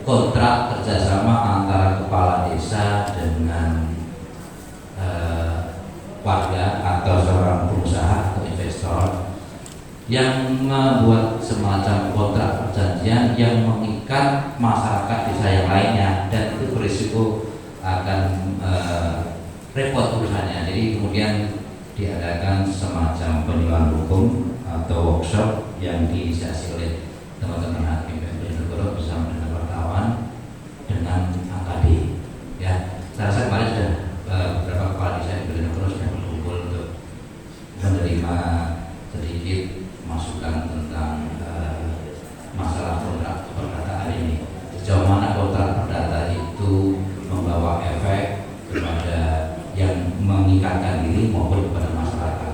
Speaker 11: kontrak kerjasama antara kepala desa dengan warga atau seorang pengusaha atau investor yang membuat semacam kontrak perjanjian yang mengikat masyarakat desa yang lainnya, dan itu berisiko akan repot urusannya. Jadi kemudian diadakan semacam penyuluhan hukum atau workshop yang diinisiasi oleh teman-teman hakim Bojonegoro bersama dengan wartawan dengan AKD. Ya, saya rasa kemarin sudah beberapa kepala desa di Bojonegoro sudah berkumpul untuk menerima sedikit masukan tentang masalah kontrak perdataan ini. Sejauh mana kontrak perdata itu membawa efek kepada yang mengikatkan diri maupun kepada masyarakat.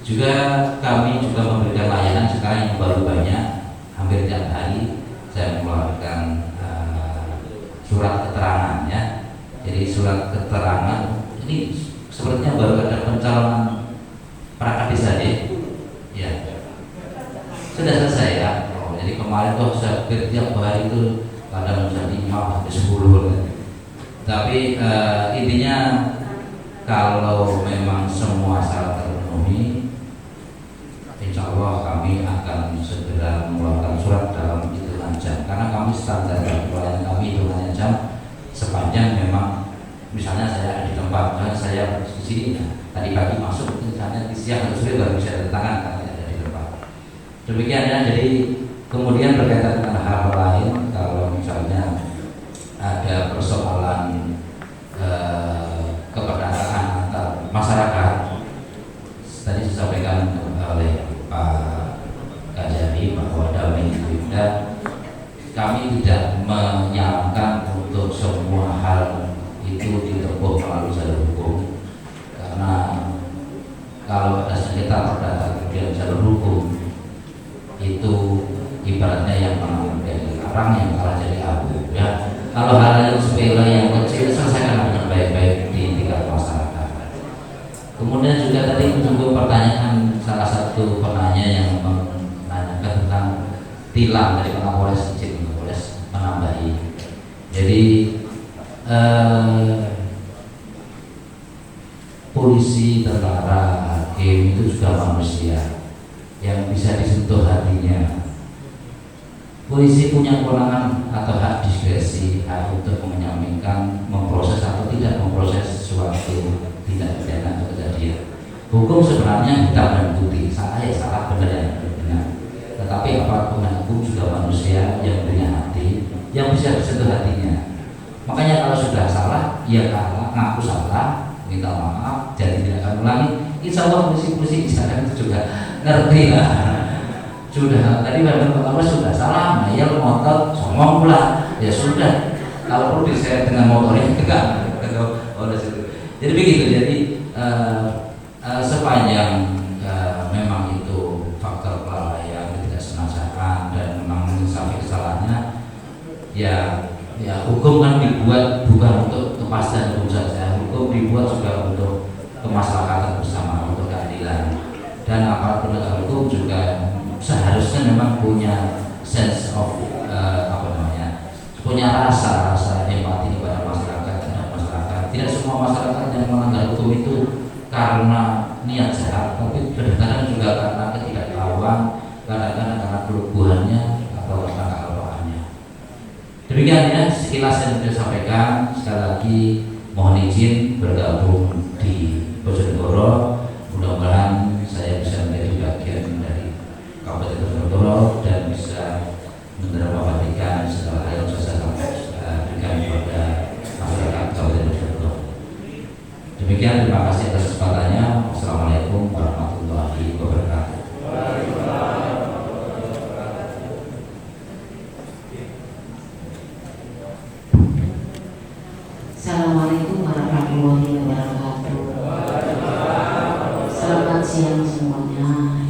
Speaker 11: Juga kami juga memberikan layanan sekarang yang baru banyak, hampir tiap hari saya mengeluarkan surat keterangan, ya. Jadi surat keterangan ini sepertinya baru ada pencalonan perangkat desa, ya. Sudah selesai, ya. Jadi kemarin tuh saya tiap hari itu kadang bisa 5 sampai 10. Tapi intinya kalau memang semua syarat terpenuhi, insya Allah kami akan segera mengeluarkan surat dalam hitungan jam. Karena kami standar pelayanan kami hitungannya jam sepanjang memang misalnya saya ada di tempat, misalnya saya di sini, tadi pagi masuk, misalnya di siang atau sore baru bisa datang karena tidak ada di tempat. Demikian, ya. Jadi kemudian berkaitan dengan hal lain, kalau misalnya ada persoalan keperdataan antar masyarakat, tadi disampaikan oleh Pak Kajari bahwa damai dan kami tidak menyarankan untuk semua hal itu ditempuh melalui jalur hukum, karena kalau ada sengketa perdata kemudian jalur hukum itu ibaratnya yang menang dari karang, yang kalah jadi abu, ya. Kalau hal yang sepele yang kecil selesaikan dengan baik-baik di tingkat masyarakat. Kemudian juga tadi menunggu pertanyaan salah satu penanya yang menanyakan tentang tilang dari Kapolres izin Kapolres menambahi. Jadi polisi, tentara, hakim itu juga manusia yang bisa disentuh hatinya. Polisi punya kewenangan atau hak diskresi, hak untuk menyampingkan, memproses atau tidak memproses suatu tindak pidana atau kejadian. Hukum sebenarnya hitam dan putih, salah ya salah, benar ya benar. Tetapi apapun hukum juga manusia yang punya hati, yang bisa disentuh hatinya. Makanya kalau sudah salah, ya kalah, ngaku salah, minta maaf, jadi tidak akan ulangi. Insya Allah polisi-polisi di sana itu juga ngerti lah. Sudah tadi Bapak Kapolres sudah salah, ngayal motor, songong pula, ya sudah. Kalau perlu diseret dengan motornya tegak. Jadi begitu. Jadi sepanjang memang itu faktor kelalaian, ketidaksengajaan dan memang sampai kesalahannya, ya hukum kan dibuat bukan untuk kepastian hukum saja. Hukum dibuat juga untuk kemaslahatan bersama, untuk keadilan. Dan aparat penegak hukum juga seharusnya memang punya sense of punya rasa empati kepada masyarakat dan masyarakat. Tidak semua masyarakat yang melanggar hukum itu karena niat jahat, tapi kadang-kadang juga karena ketidaktahuan, kadang-kadang karena keluguannya atau karena kealpaannya. Demikian ya sekilas yang saya sampaikan. Sekali lagi mohon izin bergabung di Bojonegoro. Mudah-mudahan saya bisa menjadi bagian dari Kabupaten Bojonegoro dan bisa mendramatiskan segala hal yang saya berikan kepada masyarakat Kabupaten Bojonegoro. Demikian, terima kasih atas kesempatannya. Assalamualaikum warahmatullahi wabarakatuh.
Speaker 3: Assalamualaikum warahmatullahi wabarakatuh. Selamat siang semuanya.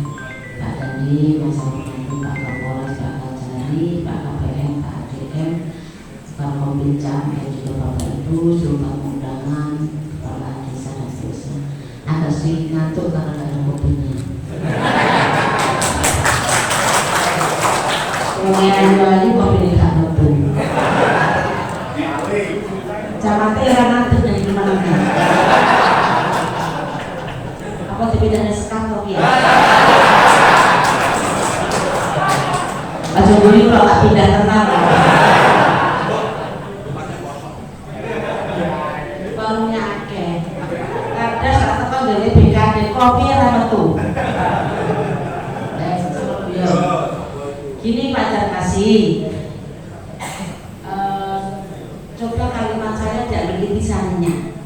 Speaker 3: Pak Dandi, Mas Abdul, Pak Kapolres, Pak Kajari, Pak KPM, Pak ADM, Pak Pembincang, dan juga Bapak Ibu, seluruh undangan, kepala desa dan seterusnya. Agak sedikit ngantuk karena tidak ada kopinya. Kemudian kembali kopi tidak ngebung. Camate yang ngantuk dari mana-mana. Apa bedanya sekang kopi ya? Pak Jokowi kalau tak pindah tenang. Barunya akeh. Ada salah satu dari BKD kopi yang metu. Gini Pak Jarkasi, coba kalimat saya tidak intisarinya,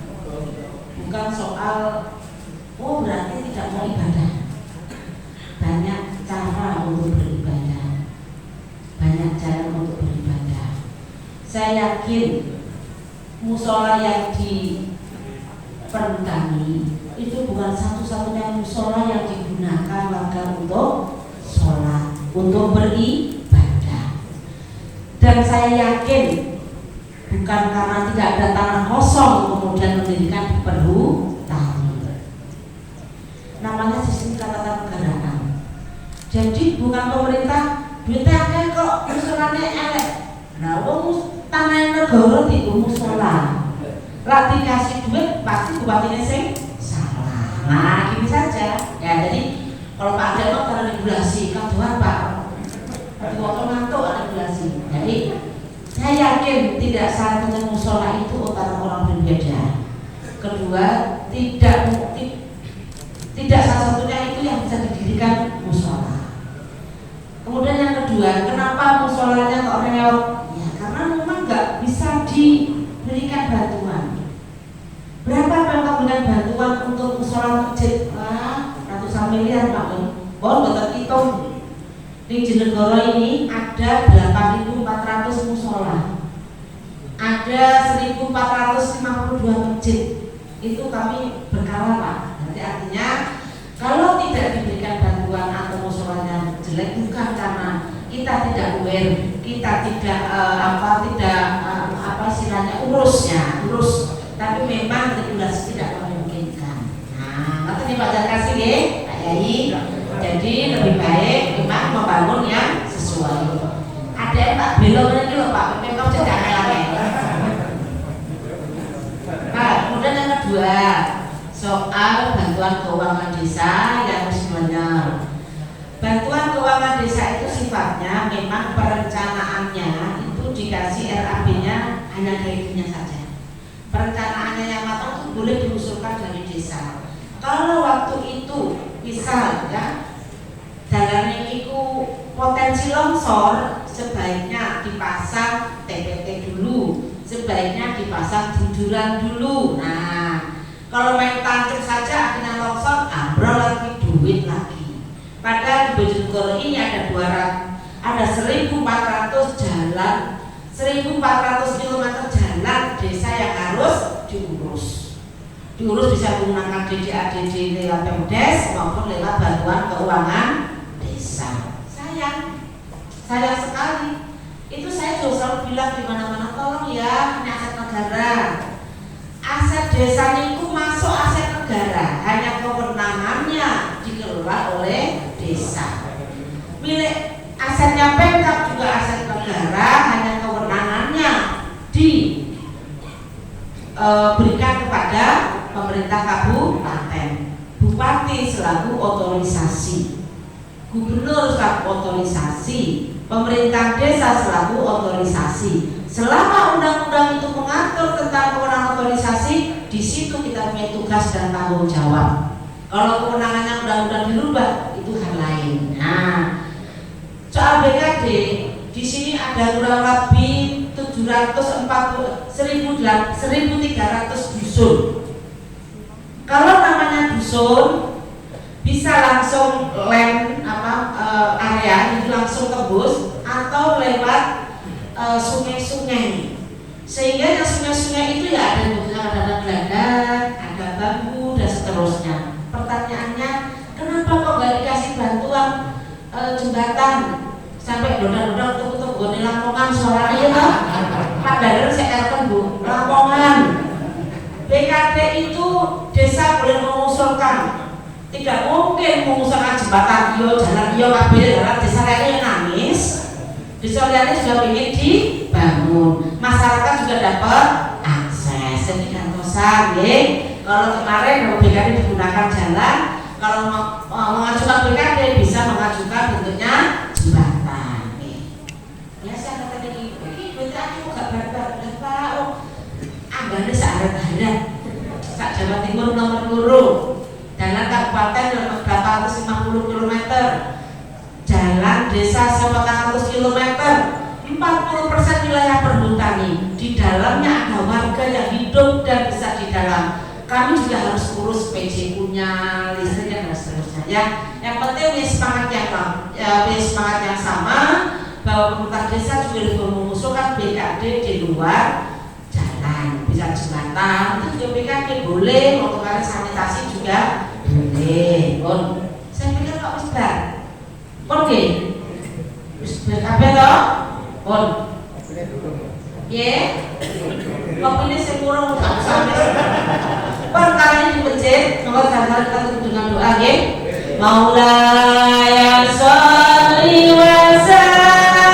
Speaker 3: bukan soal oh berarti tidak mau ibadah. Banyak cara untuk beribadah, banyak cara untuk beribadah. Saya yakin musola yang di Perhutani itu bukan satu-satunya musola yang digunakan warga untuk sholat, untuk beribadah. Dan saya yakin bukan karena tidak ada tanah kosong kemudian mendirikan Perhutani. Namanya sistem ketatanegaraan. Jadi bukan pemerintah duitnya akeh kok musolane elek. Nah, wong tanah negara dienggo musola. Lah dikasih duit pasti bupatinya sing salah. Nah, gini saja. Ya, jadi kalau Pak Adel karena regulasi, kaduan Pak. Waktu ngantuk regulasi. Jadi saya yakin tidak satunya musola itu orang berbeda. Kedua, tidak salah satunya itu yang bisa didirikan musola. Kemudian yang kedua, kenapa musolanya kok reot? Ya karena memang nggak bisa diberikan bantuan. Berapa Pemkab berikan bantuan untuk musola masjid? Ratusan miliar Pak. Bon, betul hitung. Di Bojonegoro ini ada 8.400 musola, ada 1.452 masjid. Itu kami berkala Pak. Jadi artinya kalau tidak diberikan bantuan atau musolanya jelek bukan karena kita tidak aware, kita tidak urus, tapi memang regulasi tidak memungkinkan. Nah, nanti Pak Jarkasi ya, Pak Yai. Jadi lebih baik memang membangun yang sesuai. Ada yang tak belok lagi loh Pak, memang sudah kalah. Nah, kemudian yang kedua soal bantuan keuangan desa yang sebenarnya. Bantuan keuangan desa itu sifatnya memang perencanaannya itu dikasih RAB-nya hanya dari dunia saja. Perencanaannya yang matang itu boleh diusulkan dari desa. Kalau waktu itu misal ya jalan itu potensi longsor, sebaiknya dipasang TPT dulu, sebaiknya dipasang junjuran dulu. Nah, kalau main tancap saja akhirnya longsor, ambrol lagi, duit lagi. Padahal di Bojonegoro ini ada 1.400 jalan, 1.400 km jalan desa yang harus diurus. Diurus bisa menggunakan DDA-DD lewat Pemdes maupun lewat bantuan keuangan desa. Sayang sekali. Itu saya juga selalu bilang di mana-mana, tolong ya, ini aset negara. Aset desa itu masuk aset negara, hanya kewenangannya dikelola oleh desa. Milik asetnya Pemkab berikan kepada pemerintah kabupaten. Bupati selaku otorisasi, gubernur selaku otorisasi, pemerintah desa selaku otorisasi. Selama undang-undang itu mengatur tentang kewenangan otorisasi, di situ kita punya tugas dan tanggung jawab. Kalau kewenangannya undang-undang dirubah, itu hal lain. Nah, soal BKD, di sini ada kurang lebih 1.300 dusun. Kalau namanya dusun, bisa langsung land area itu langsung tebus atau lewat sungai-sungai. Sehingga yang sungai-sungai itu ya ada geladak, ada bambu dan seterusnya. Pertanyaannya, kenapa kok nggak dikasih bantuan jembatan sampai doda-doda untuk goni Lamongan suaranya kan? Padahal saya akan Bu, Lamongan. BKD itu desa boleh mengusulkan, tidak mungkin mengusulkan jembatan iyo, jalan iyo, kabel, jalan desa lainnya nangis. Desa lainnya juga ingin dibangun, masyarakat juga dapat akses. Jadi kantosan, kalau kemarin BKD digunakan jalan, kalau mengajukan BKD bisa mengajukan bentuknya jembatan. Ya saya kata tadi, ini berarti aku gak berapa, Anggane saharat-harat sak Jawa Timur nomor 2, jalan kabupaten 850 km, jalan desa 400 km, 40% wilayah perhutani. Di dalamnya ada warga yang hidup dan bisa di dalam. Kami juga harus urus PJU-nya, listrik dan seterusnya. Ya, yang penting semangat yang sama, bahwa pemerintah desa juga mengusulkan BKD di luar jalan, bisa jembatan, itu juga BKD boleh, untuk sanitasi juga boleh. Saya pikir kok bisa, oke, BKD loh, kopi ini sekurang tak sampai. Kali ini di masjid, nomor kita tutup dengan doa, Maulaya sholli wa sallim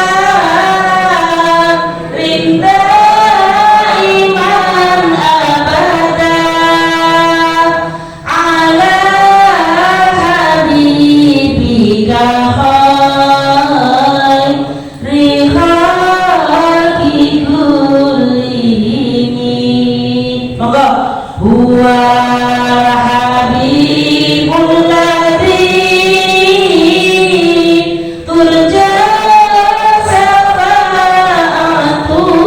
Speaker 3: daiman abada ala habibika khairi khalqi kullihim. Monggo huwa habibul ladzi turja syafa'atuhu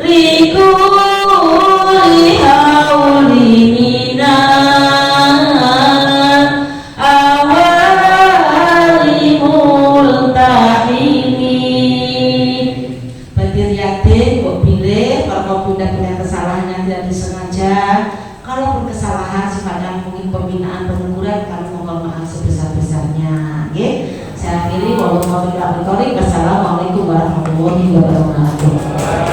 Speaker 3: likulli haulin minan awali multahini. Badir yatim kok pilih kalau bunda punya kesalahan yang tidak disengaja. Kalau berkesalahan sifatnya mungkin pembinaan peneguran, kami mohon maaf sebesar-besarnya. Saya akhiri, wassalamualaikum warahmatullahi wabarakatuh.